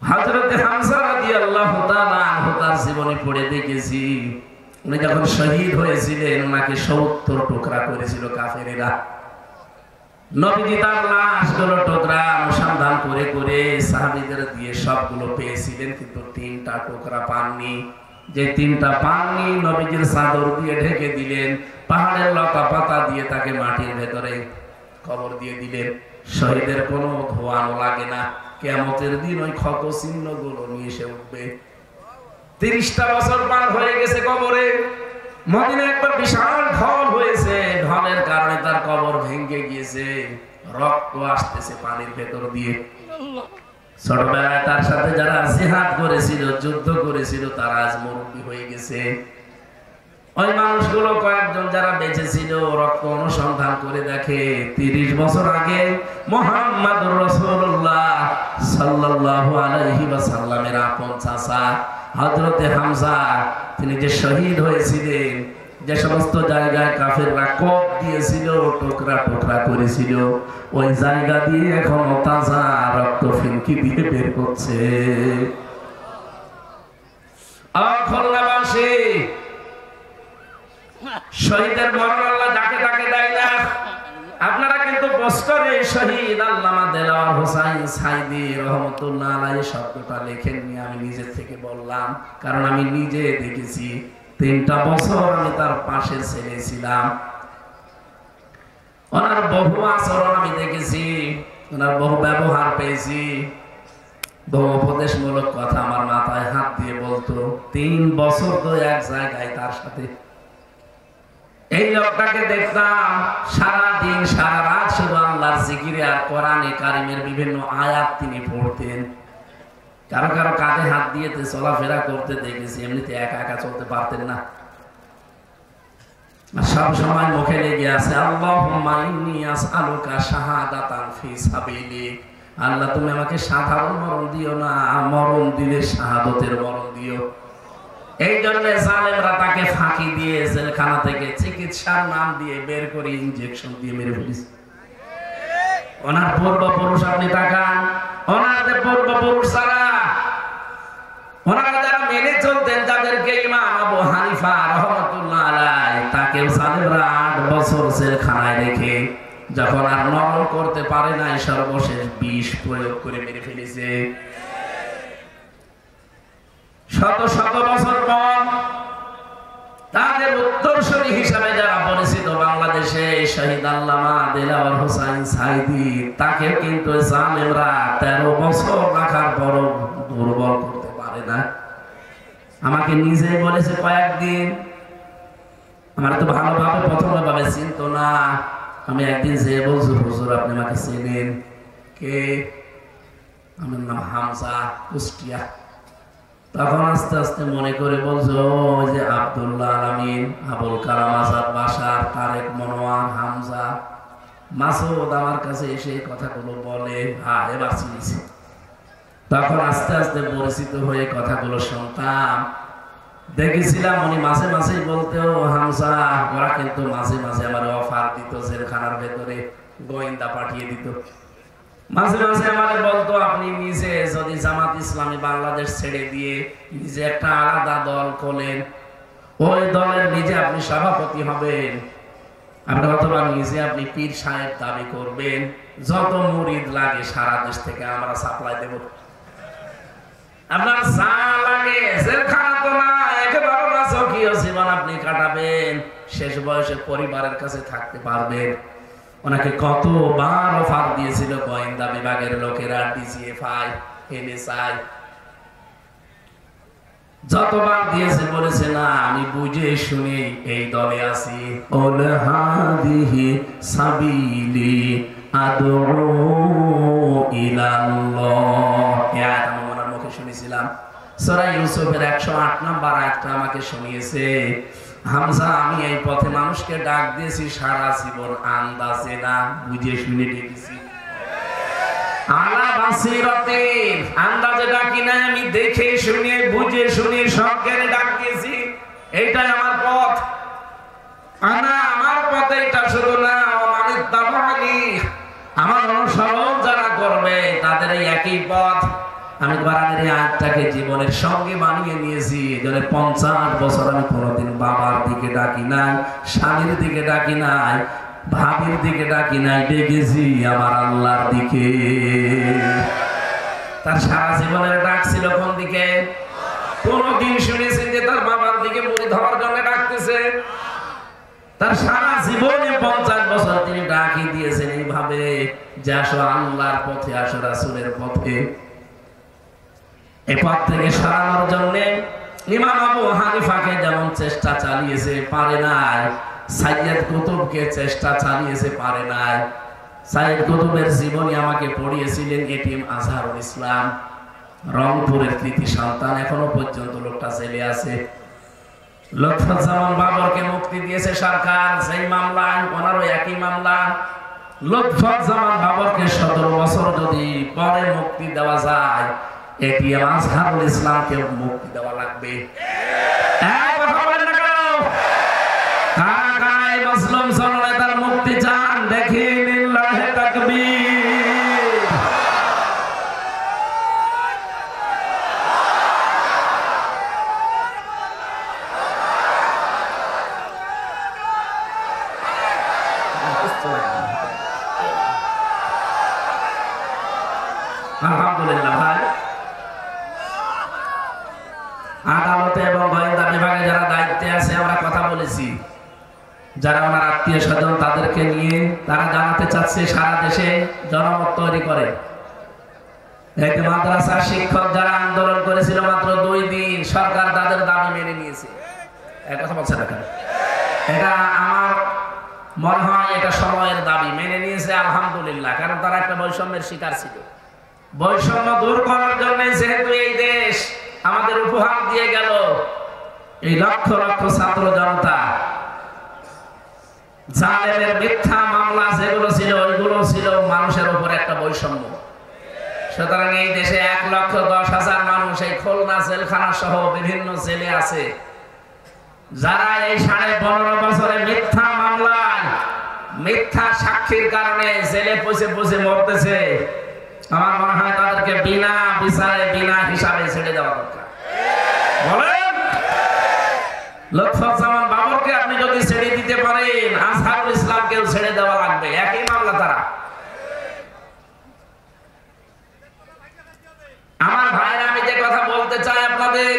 হযরত হামজা রাদিয়াল্লাহু তাআলা আনহু তার জীবনে পড়ে দেখেছি, উনি যখন শহীদ হয়েছিলেন ওনাকে 70 টুকরা করেছিল কাফেরেরা। নবীজি তার লাশগুলো টুকরা অনুসন্ধান করে করে সাহাবীদের দিয়ে সবগুলো পেয়েছিলেন, কিন্তু 3টা টুকরা পাননি। যে 3টা পাননি, নবীজির চাদর দিয়ে ঢেকে দিলেন, পাহাড়ের লতা পাতা দিয়ে তাকে মাটির ভেতরে কবর দিয়ে দিলেন। শহীদের কোনো ধোঁয়ানো লাগে না, কিয়ামতের দিন ওই ক্ষত চিহ্ন গুলো নিয়ে এসে উঠবে। 30টা বছর পার হয়ে গেছে কবরে। মদিনায় একবার বিশাল ঢল হয়েছে, ঢলের কারণে তার কবর ভেঙে গিয়েছে, রক্ত আসতেছে পানির ভেতর দিয়ে। ছোটবেলায় তার সাথে যারা জিহাদ করেছিল, যুদ্ধ করেছিল, তারা আজ মুরব্বী হয়ে গেছে। ওই মানুষগুলো কয়েকজন যারা বেঁচে ছিল, রক্ত অনুসন্ধান করে দেখে 30 বছর আগে মুহাম্মদুর রাসূলুল্লাহ সাল্লাল্লাহু আলাইহি ওয়াসাল্লামের আপন চাচা হযরতে হামজা, তিনি যে শহীদ হয়েছিলেন, যে সমস্ত জায়গায় কাফেররা কোপ দিয়েছিল, টুকরা টুকরা করেছিল, ওই জায়গা দিয়ে এখনো তাজা রক্ত ফিনকি দিয়ে বের করছে। খুলনাবাসী, শহীদের মরণ আল্লাহ যাকে তাকে দেয় না। আপনারা কিন্তু পোস্টারে শহীদ আল্লামা দেলাওয়ার হোসাইন সাইদি রহমতুল্লাহ আলাইহি শব্দটা লেখেননি, আমি নিজের থেকে বললাম, কারণ আমি নিজে দেখেছি। 3টা বছর আমি তার পাশে ছেলে ছিলাম। ওনার বহু আচরণ আমি দেখেছি, ওনার বহু ব্যবহার পেয়েছি, বহু উপদেশমূলক কথা আমার মাথায় হাত দিয়ে বলতো। 3 বছর তো এক জায়গায় তার সাথে। এই লোকটাকে দেখতাম সারা দিন সারা রাত শুধু আল্লাহর জিকিরে আর কোরআনে কারিমের বিভিন্ন আয়াত তিনি পড়তেন। কারো কারো কাঁধে হাত দিয়ে চলাফেরা করতে দেখেছি, এমনিতে একা একা চলতে পারতেন না। সব সময় মুখে লেগে আছে আল্লাহুম্মা ইন্নী আসআলুকা শাহাদাতান ফি সাবিলিক। আল্লাহ তুমি আমাকে সাধারণ মরণ দিও না, মরণ দিলে শাহাদতের মরণ দিও। এই জন্য জালেমরা তাকে ফাঁকি দিয়ে জেলখানা থেকে চিকিৎসার নাম দিয়ে বের করে ইনজেকশন দিয়ে মেরে ফেলেছে। ওনার পূর্বপুরুষ আপনি তাকান, ওনাদের পূর্বপুরুষ ছাড়া ওনারা যারা মেনে চলতেন, যাদেরকে ইমাম আবু হানিফা রহমতুল্লাহ আলাইহি তাকে জালেমরা 8 বছর জেলখানায় রেখে যখন আর নরম করতে পারে নাই, সর্বশেষ বিষ প্রয়োগ করে মেরে ফেলেছে। শত শত বছর পর তাদের উত্তরসূরি হিসাবে যারা পরিচিত বাংলাদেশে, শহীদ আল্লামা দেলাওয়ার হোসাইন সাইদি, তাকে কিন্তু জালেমরা 13 বছর রাখার পরও দুর্বল করতে পারে না। আমাকে নিজে বলেছে কয়েকদিন, আমার তো ভালোভাবে প্রথমে ভাবে চিনতো না। আমি একদিন যে বলছি, হুজুর আপনি আমাকে চেনেন? কে? আমার নাম হামজা, কুষ্টিয়া। তখন আস্তে আস্তে মনে করে বলছো, ওই যে আব্দুল্লাহ আলামিন, আবুল কালাম আজাদ বাশার, তারেক মনোয়ার, হামজা, মাসুদ আমার কাছে এসে কথাগুলো বলে। হ্যাঁ, এবার চিনেছি। তখন আস্তে আস্তে পরিচিত হয়ে কথাগুলো শুনতাম, দেখেছিলাম উনি মাঝে মাঝেই বলতো হামজা। ওরা কিন্তু মাঝে মাঝে আমার অফার দিত, জেলখানার ভেতরে গোয়েন্দা পাঠিয়ে দিত। মাঝে মাঝে আমাদের বলতো আপনি নিজে যদি জামাত ইসলামী বাংলাদেশ ছেড়ে দিয়ে নিজে একটা আলাদা দল খোলেন, ওই দলের নিজে আপনি সভাপতি হবেন, আপনার অথবা নিজে আপনি পীর সাহেব দাবি করবেন, যত মুরিদ লাগে সারা দেশ থেকে আমরা সাপ্লাই দেব, আপনার যা লাগে জেলখানা তো না, একেবারে রাজকীয় জীবন আপনি কাটাবেন, শেষ বয়সে পরিবারের কাছে থাকতে পারবেন। ওনাকে কতবার অফার দিয়েছিল গোয়েন্দা বিভাগের লোকেরা, ডিজিএফআই, এনএসআই, যতবার দিয়েছে বলেছে না আমি বুঝে শুনে এই দলে আছি। ওল হাদিহি সাবিলি আদউ ইলাল্লাহ, এই আয়াত আমি ওনার মুখে শুনেছিলাম। সূরা ইউসুফের 108 নম্বর আয়াতটা আমাকে শুনিয়েছে। হামজা আমি এই পথে মানুষকে ডাক দিয়েছি সারা জীবন, আন্দাজে না, বুঝে শুনে ডেকেছি। আলা বাসিরাতে, আন্দাজে ডাকি না, আমি দেখে শুনে বুঝে শুনে সজ্ঞানে ডাক দিয়েছি। এইটাই আমার পথ। আমার পথ এটা শুধু না, মানে তাবানি, আমার অনুসরণ যারা করবে তাদের এই একই পথ। আমি কোরআনের এই আয়াতটাকে জীবনের সঙ্গে বানিয়ে নিয়েছি। এজন্য 50 বছর আমি কোনোদিন বাবার দিকে ডাকি নাই, স্বামীর দিকে ডাকি নাই, ভাবির দিকে ডাকি নাই, ডেকেছি আমার আল্লাহর দিকে। তার সারা জীবনের ডাক ছিল কোন দিকে? কোনদিন শুনেছেন যে তার বাবার দিকে মুড়ি ধরার জন্য ডাকতেছে? তার সারা জীবনে 50 বছর তিনি ডাকি দিয়েছেন এইভাবে যে আসো আল্লাহর পথে, আসো রাসূলের পথে। এই পথ থেকে সরানোর জন্য ইমাম আবু হানিফাকে যেমন চেষ্টা চালিয়েছে, পারে নাই। সাইয়েদ কুতুবকে চেষ্টা চালিয়েছে, পারে নাই। সাইয়েদ কুতুবের জীবনী আমাকে পড়িয়েছিলেন এটিএম আজহারুল ইসলাম, রংপুরের কৃতি সন্তান, এখনো পর্যন্ত লোকটা জেলে আছে। লুৎফুজ্জামান বাবরকে মুক্তি দিয়েছে সরকার, সেই মামলায় ওনারও একই মামলা। লুৎফুজ্জামান বাবরকে 17 বছর যদি পরে মুক্তি দেওয়া যায়, এটিএম আজহারুল ইসলামকে মুক্তি দেওয়া লাগবে। মুসলিম জননেতার মুক্তি চান? দেখি লিল্লাহি তাকবীর। আলহামদুলিল্লাহ ভাই, আদালতে এবং গোয়েন্দা বিভাগে যারা দায়িত্বে আছে আমরা কথা বলেছি, যারা আমার আত্মীয় স্বজন তাদেরকে নিয়ে তারা জানাতে চাচ্ছে সারা দেশে জনমত তৈরি করে। এই মাদ্রাসার শিক্ষক যারা আন্দোলন করেছিল মাত্র 2 দিন, সরকার তাদের দাবি মেনে নিয়েছে। এক কথা বলছে না কেন? এটা আমার মনে হয় এটা সময়ের দাবি মেনে নিয়েছে, আলহামদুলিল্লাহ। কারণ তারা একটা বৈষম্যের শিকার ছিল। বৈষম্য দূর করার জন্য যেহেতু এই দেশ আমাদের উপহার দিয়ে গেল, এই লক্ষ লক্ষ ছাত্র জনতা, জালেমের মিথ্যা মামলা যেগুলো ছিল ওইগুলো ছিল মানুষের উপর একটা বৈষম্য। সুতরাং এই দেশে 1,10,000 মানুষ এই খুলনা জেলখানা সহ বিভিন্ন জেলে আছে, যারা এই 15.5 বছরে মিথ্যা মামলায় মিথ্যা সাক্ষীর কারণে জেলে পচে পচে মরতেছে। আমার মনে হয় তাদেরকে বিনা বিচারে বিনা হিসাবে ছেড়ে দেওয়া দরকার। বলেন, লুৎফুজ্জামান বাবরকে আপনি যদি ছেড়ে দিতে পারেন, আজহারুল ইসলামকেও ছেড়ে দেওয়া লাগবে, একই মামলা তারা। আমার ভাইরা, আমি যে কথা বলতে চাই আপনাদের,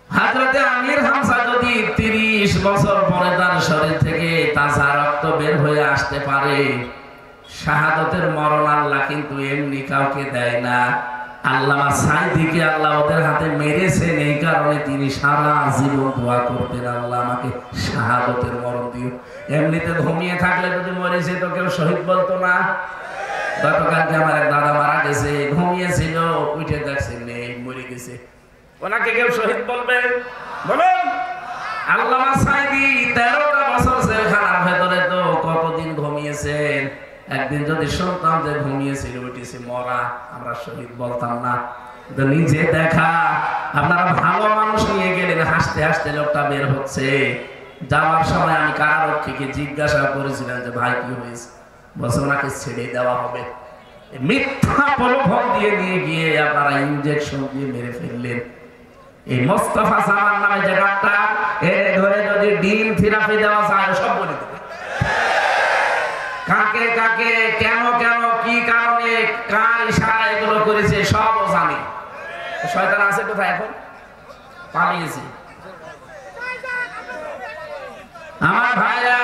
হযরতে আমির হামজা যদি 30 বছর পরে তার শরীর থেকে তাজা রক্ত বের হয়ে আসতে পারে, শাহাদতের মরণ আল্লাহ কিন্তু এমনি কাউকে দেয় না। আল্লামা সাঈদীকে আল্লাহ ওদের হাতে মেরেছেন, এই কারণে তিনি সারা জীবন দোয়া করতেন, আল্লাহ আমাকে শাহাদতের মরণ দিও। এমনিতে ঘুমিয়ে থাকলে যদি মরেছে তো কেউ শহীদ বলতো না। গতকালকে আমার এক দাদা মারা গেছে, ঘুমিয়েছিল, উঠে দেখছে নেই, মরে গেছে, ওনাকে কেউ শহীদ বলবে? বলেন। আল্লামা সাঈদী 13টা বছর জেলখানার ভেতরে, তো কতদিন ঘুমিয়েছেন? একদিন যদি শুনতাম যে ঘুমিয়েছিল, উঠেছে মরা, আমরা শহীদ বলতাম না। নিজে দেখা, আপনারা ভালো মানুষ নিয়ে গেলেন, হাসতে হাসতে লোকটা বের হচ্ছে। যাওয়ার সময় আমি কারারক্ষীকে জিজ্ঞাসা করেছিলাম যে ভাই কি হয়েছে, বলছে ওনাকে ছেড়ে দেওয়া হবে। মিথ্যা প্রলোভন দিয়ে নিয়ে গিয়ে আপনারা ইনজেকশন দিয়ে মেরে ফেললেন। এই মোস্তফা জামান নামে যে ডাক্তার, এর ধরে যদি ডিম থেরাপি দেওয়া যায় সব বলে দেবে। কাকে কাকে কেন কেন কি কারণে কার ইশারা এগুলো করেছে সব জানি। শয়তান আছে কোথায়? এখন পালিয়েছে। আমার ভাইরা,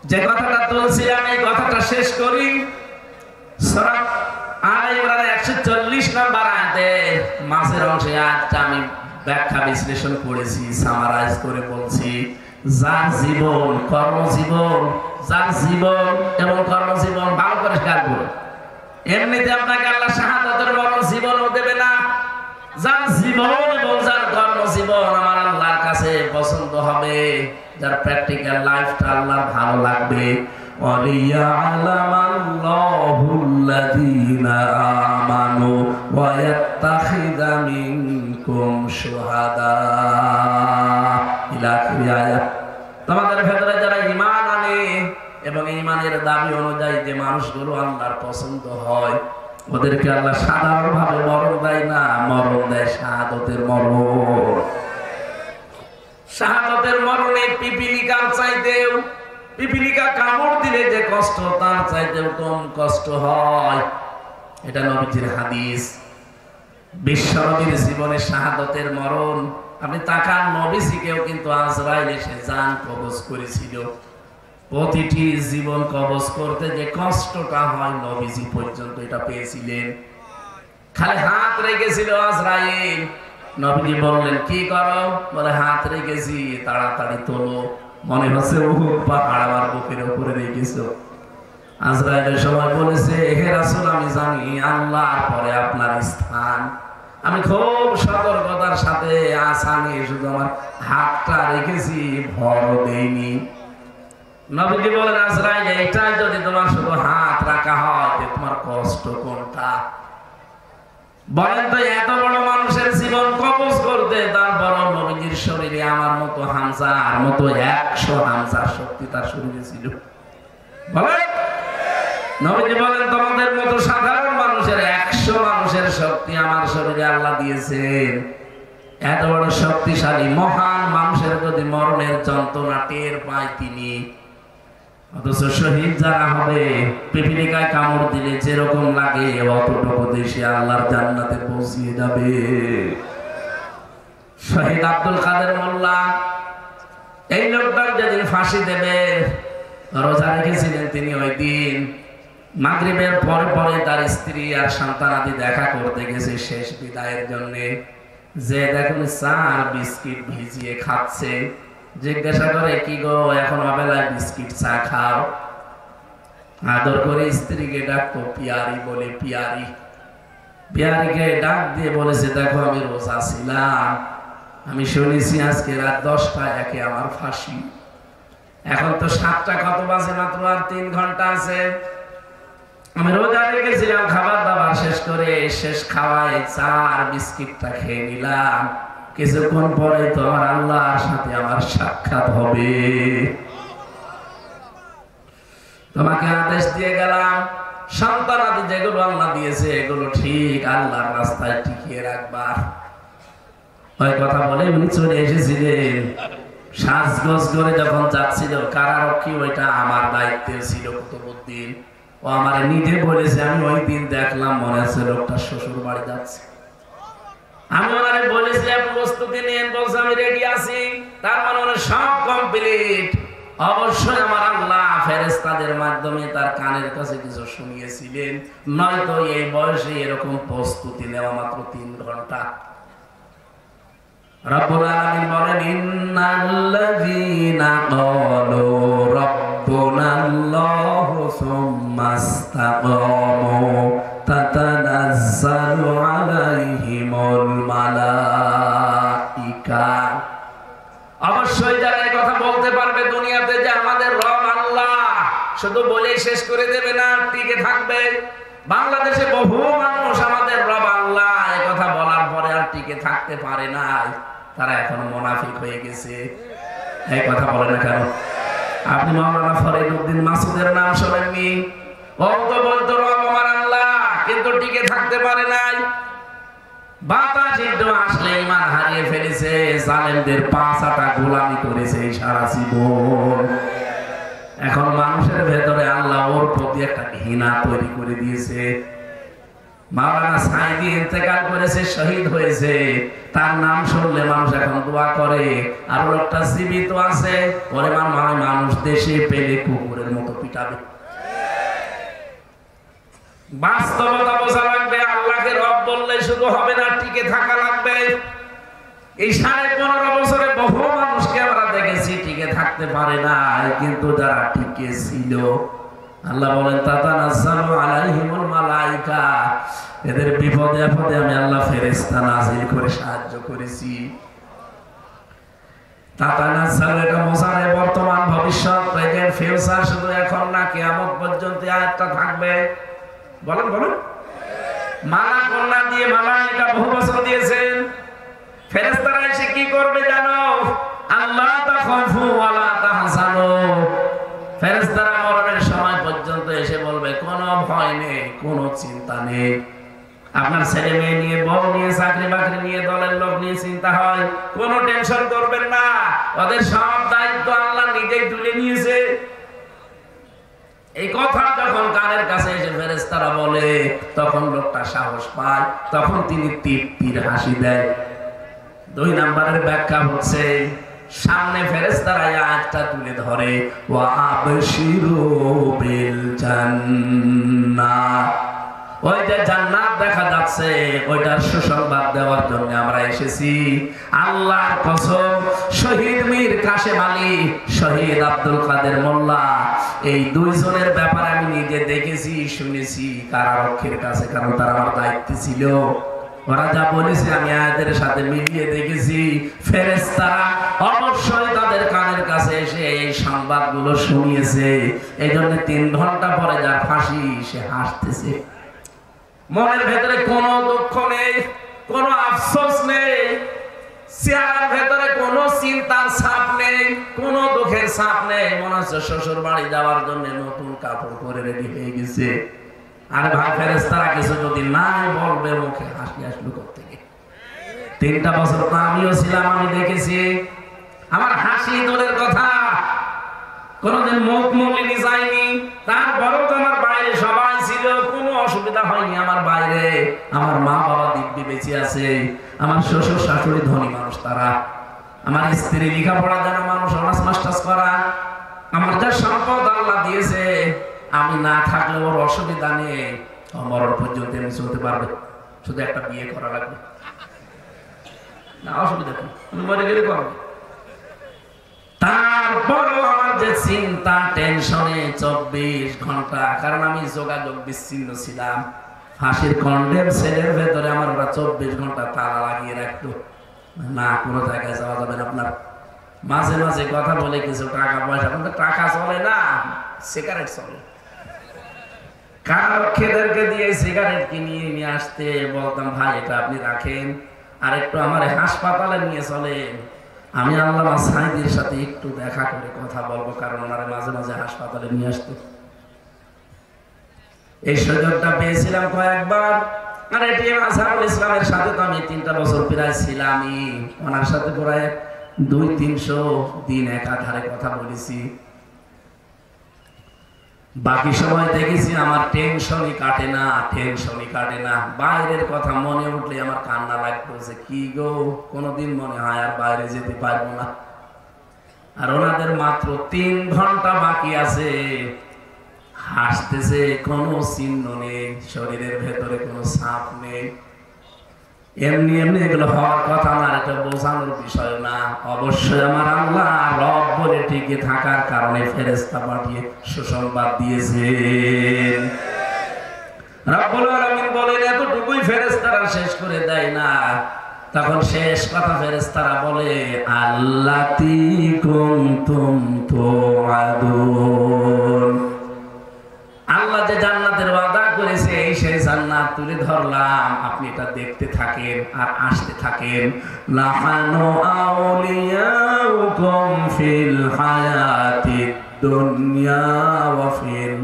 যে কথাটা তুলছিলাম এই কথাটা শেষ করি। সূরা আলে ইমরান 140 নম্বর আয়াতে মাঝের অংশে আয়াতটা আমি ব্যাখ্যা বিশ্লেষণ করেছি, সামারাইজ করে বলছি। যার জীবন কর্মজীবন, যার জীবন এবং কর্মজীবন ভালো করে খেয়াল করুন। এমনিতে আপনাকে আল্লাহ শাহাদাতের মরণ জীবনও দেবে না। যার জীবন এবং যার কর্মজীবন আমার আল্লাহর কাছে পছন্দ হবে, যার প্র্যাকটিক্যাল লাইফটা আল্লাহর ভালো লাগবে। ওয়ালিয়ালামাল্লাহুল্লাযীনা আমানু ওয়া ইয়াত্তাখিযা মিনকুম শুহাদা। ইলা আখির আয়াত। তোমাদের ভেতরে যারা ঈমান আনে এবং ঈমানের দাবি অনুযায়ী যে মানুষগুলো আল্লাহর পছন্দ হয়, ওদেরকে আল্লাহ সাধারণভাবে মরণ দেয় না, মরণ দেয় শাহাদতের মরণ। শাহাদতের মরণে পিপিলিকার চাইতেও, পিপিলিকা কামড় দিলে যে কষ্ট তার চাইতেও কম কষ্ট হয়। এটা নবীজির হাদিস। বিশ্বনবীর জীবনে শাহাদতের মরণ, আপনি তাকান, নবীজিকেও কিন্তু আজরাইল এসে জান কবজ করেছিল। প্রতিটি জীবন কবজ করতে যে কষ্টটা হয় নবীজি পর্যন্ত এটা পেয়েছিলেন। খালি হাত রেখেছিল আজরাইল, নবীজি বললেন কি করো? বলে হাত রেখেছি, তাড়াতাড়ি তোলো, মনে হচ্ছে উহুদ পাহাড় আমার বুকের উপরে রেখেছো। আজরাইলের সময় বলেছে, হে রাসূল, আমি জানি আল্লাহর পরে আপনার স্থান, আমি খুব সতর্কতার সাথে আসানি শুধু আমার হাতটা রেখেছি, ভর দেইনি। নবীজি বলেন, আজরাইল, এটাই যদি তোমার শুধু হাত রাখা হয় তোমার কষ্ট কোনটা? বলেন তো, এত বড় মানুষের জীবন কবজ করতে তারপর নবীজির শরীরে আমার মতো হামজার মতো 100 হামজার শক্তি তার শরীরে ছিল। বলেন, নবীজি বলেন তোমাদের মতো সাধারণ মানুষের 100 মানুষের শক্তি আমার শরীরে আল্লাহ দিয়েছেন। এত বড় শক্তিশালী মহান মানুষের যদি মরণের যন্ত্রণা টের পায় তিনি। অথচ শহীদ যারা হবে পিপিলিকায় কামড় দিলে যেরকম লাগে অতটুকু দেশে আল্লাহর জান্নাতে পৌঁছিয়ে যাবে। শহীদ আব্দুল কাদের মোল্লা, এই লোকটার যেদিন ফাঁসি দেবে রোজা রেখেছিলেন তিনি, ওই দিন মাগরিবের পরে পরে তার স্ত্রী আর সন্তানাদি দেখা করতে গেছে শেষ বিদায়ের জন্য। যে দেখুন চা আর বিস্কিট ভিজিয়ে খাচ্ছে, জিজ্ঞাসা করে কি গো এখন অবেলায় বিস্কিট চা খাও? আদর করে স্ত্রীকে ডাকতো পিয়ারি বলে, পিয়ারি। পিয়ারিকে ডাক দিয়ে বলেছে দেখো আমি রোজা ছিলাম, আমি শুনেছি আজকে রাত 10টা একে আমার ফাঁসি। এখন তো 7টা কত বাজে, মাত্র আর 3 ঘন্টা আছে। আমি রোজা রেখেছিলাম, খাবার দাবার শেষ করে শেষ খাওয়ায় চা আর বিস্কিটটা খেয়ে নিলাম। কিছুক্ষণ পরে তো আমার আল্লাহর সাথে আমার সাক্ষাৎ হবে। তোমাকে আদেশ দিয়ে গেলাম, সন্তানাদি যেগুলো আল্লাহ দিয়েছে এগুলো ঠিক আল্লাহর রাস্তায় টিকিয়ে রাখবা। ওই কথা বলে উনি চলে এসেছিলেন। সাজগোজ করে যখন যাচ্ছিল কারারক্ষী, ওইটা আমার দায়িত্বে ছিল কুতুবউদ্দিন। ও আমার নিজে বলেছে, আমি ওই দিন দেখলাম মনে আছে লোকটা শ্বশুর বাড়ি যাচ্ছে। আমি ওনারে বলেছি আপনি প্রস্তুতি নিন, বলছে আমি রেডি আছি। তার মানে ওনার সব কমপ্লিট। অবশ্যই আমার আল্লাহ ফেরেশতাদের মাধ্যমে তার কানের কাছে কিছু শুনিয়েছিলেন, নয়তো এই বয়সে এরকম প্রস্তুতি নেওয়া মাত্র 3 ঘন্টা। রব্বুল আলামিন বলেন ইন্নাল্লাযীনা ক্বালু রাব্বুনাল্লাহু সুম্মা ইসতাকামু তাতানাজ্জালু আলাইহিমুল মালাইকা। অবশ্যই যারা এই কথা বলতে পারবে দুনিয়াতে যে আমাদের রব আল্লাহ, শুধু বলেই শেষ করে দেবে না, টিকে থাকবে। বাংলাদেশে বহু মানুষ আমাদের রব আল্লাহ এই কথা বলার পরে আর টিকে থাকতে পারে না, তারা এখন মুনাফিক হয়ে গেছে। এই কথা বলে না কেন? আপনি মাওলানা ফরিদউদ্দিন মাসুদের নাম শোনেননি? ও তো বলতো রব আমার আল্লাহ, কিন্তু টিকে থাকতে পারে নাই। বাতাস একটু আসলে ঈমান হারিয়ে ফেলেছে, জালেমদের পাঁচাটা গোলামি করেছে সারা জীবন। এখন মানুষের ভেতরে আল্লাহ ওর প্রতি একটা ঘৃণা তৈরি করে দিয়েছে। মাওলানা সাঈদী ইন্তেকাল করেছে, শহীদ হয়েছে, তার নাম শুনলে মানুষ এখন দোয়া করে। আর লোকটা জীবিত আছে, ওরে মানুষ দেশে পেলে কুকুরের মতো পিটাবে। বাস্তবতা বোঝা লাগবে। আল্লাহকে রব বললে শুধু হবে না, টিকে থাকা লাগবে। এই 15.5 বছরে বহু মানুষকে আমরা দেখেছি টিকে থাকতে পারে না, কিন্তু যারা টিকে ছিল আল্লাহ বলেন তাতানাজ্জালু আলাইহিমুল মালাইকা, এদের বিপদে আপদে আমি আল্লাহ ফেরেশতা নাজিল করে সাহায্য করেছি। তাতানাজ্জালু এটা মোসারে বর্তমান ভবিষ্যৎ, প্রেজেন্ট ফিউচার, শুধু এখন না, কিয়ামত পর্যন্ত আয়াতটা থাকবে। বলেন বলেন। মালা কন্যা দিয়ে মালাইকা বহু বছর দিয়েছেন। ফেরেশতারা এসে কি করবে জানো? আল্লাহ তাখাফু ওয়ালা তাহজানু। ফেরেশতারা মরণের সময় পর্যন্ত এসে বলবে কোনো ভয় নেই, কোনো চিন্তা নেই। আপনার ছেলে মেয়ে নিয়ে, বউ নিয়ে, চাকরি বাকরি নিয়ে, দলের লোক নিয়ে চিন্তা হয়, কোনো টেনশন করবেন না, ওদের সব দায়িত্ব আল্লাহ নিজেই তুলে নিয়েছে। এই কথা যখন কানের কাছে এসে ফেরেশতারা বলে, তখন লোকটা সাহস পায়, তখন তিনি তৃপ্তির হাসি দেয়। 2 নম্বরের ব্যাখ্যা হচ্ছে, সামনে ফেরেশতারা আয়াতটা তুলে ধরে, ওয়া আবশিরু বিল জান্নাহ। ওই যে জান্নাত দেখা যাচ্ছে, ওইটার সুসংবাদ দেওয়ার জন্য আমরা এসেছি। আল্লাহর কসম, শহীদ মীর কাশেম আলী, শহীদ আব্দুল কাদের মোল্লা, এই 2 জনের ব্যাপারে আমি নিজে দেখেছি, শুনেছি কারারক্ষীর কাছে, কারণ তারা আমার দায়িত্ব ছিল। ওরা যা বলেছে আমি আয়াতের সাথে মিলিয়ে দেখেছি। ফেরেশতারা অবশ্যই তাদের কানের কাছে এসে এই সংবাদগুলো শুনিয়েছে। এই জন্য 3 ঘন্টা পরে যার ফাঁসি, সে হাসতেছে। মনের ভেতরে কোনো দুঃখ নেই, কোনো আফসোস নেই, চেহারার ভেতরে কোনো চিন্তার ছাপ নেই, কোনো দুঃখের ছাপ নেই। মনে হচ্ছে শ্বশুর বাড়ি যাওয়ার জন্য নতুন কাপড় পরে রেডি হয়ে গেছে। আর ভাই ফেরেশতারা কিছু যদি নাই বলবে, মুখে হাসি আসলো করতে গিয়ে। 3টা বছর তো আমিও ছিলাম, আমি দেখেছি। আমার হাসি দূরের কথা, কোনদিন মুখ মলিনি যায়নি। তারপরেও তো আমার বাইরে সবাই ছিল, কোনো অসুবিধা হয়নি। আমার বাইরে আমার মা বাবা দিব্যি বেঁচে আছে, আমার শ্বশুর শাশুড়ি ধনী মানুষ তারা, আমার স্ত্রী লেখাপড়া জানা মানুষ, অনার্স মাস্টার্স করা। আমার যা সম্পদ আল্লাহ দিয়েছে, আমি না থাকলে ওর অসুবিধা নেই, মরণ পর্যন্ত আমি চলতে পারবে। শুধু একটা বিয়ে করা লাগবে, না অসুবিধা কি, আমি মরে গেলে করবে। তারপরও আমার যে চিন্তা, টেনশনে 24 ঘন্টা, কারণ আমি যোগাযোগ বিচ্ছিন্ন ছিলাম। ফাঁসির কন্ডেম সেলের ভেতরে আমার ওরা 24 ঘন্টা তালা লাগিয়ে রাখতো, না কোনো জায়গায় যাওয়া যাবে না। আপনার মাঝে মাঝে কথা বলে কিছু টাকা পয়সা, কিন্তু টাকা চলে না, সিগারেট চলে। কারকে দিয়ে সিগারেট কিনিয়ে নিয়ে আসতে বলতাম, ভাই এটা আপনি রাখেন, আর একটু আমার হাসপাতালে নিয়ে চলেন, আমি আল্লামা সাইদির সাথে একটু দেখা করে কথা বলবো, কারণ ওনারা মাঝে মাঝে হাসপাতালে নিয়ে আসতো। এই সুযোগটা পেয়েছিলাম কয়েকবার। আর এটিএম আজহারুল ইসলামের সাথে তো আমি 3টা বছর প্রায় ছিলামই, ওনার সাথে প্রায় 200-300 দিন একাধারে কথা বলেছি। বাকি সময় দেখেছি আমার টেনশনই কাটে না, টেনশনই কাটে না। বাইরের কথা মনে উঠলে আমার কান্না লাগতো, যে কি গো, কোনোদিন মনে হয় আর বাইরে যেতে পারবো না। আর ওনাদের মাত্র 3 ঘন্টা বাকি আছে, হাসতেছে, কোনো চিহ্ন নেই, শরীরের ভেতরে কোনো ছাপ নেই। এমনি এমনি এগুলো হওয়ার কথা না, এটা বোঝানোর বিষয় না। অবশ্যই আমার আল্লাহ রব বলে টিকে থাকার কারণে ফেরেশতা পাঠিয়ে সুসংবাদ দিয়েছেন। রব্বুল আলামিন বলেন, এতটুকুই ফেরেশতারা শেষ করে দেয় না, তখন শেষ কথা ফেরেশতারা বলে, আল্লাতী কুনতুম তুআদুন। আল্লাহ যে জান্নাতের ওয়াদা করেছে, এই সেই জান্নাত তুলে ধরলাম, আপনি এটা দেখতে থাকেন আর আসতে থাকেন। লাহানু আউলিয়াউকুম ফিল হায়াতিদ দুনিয়া ওয়া ফিল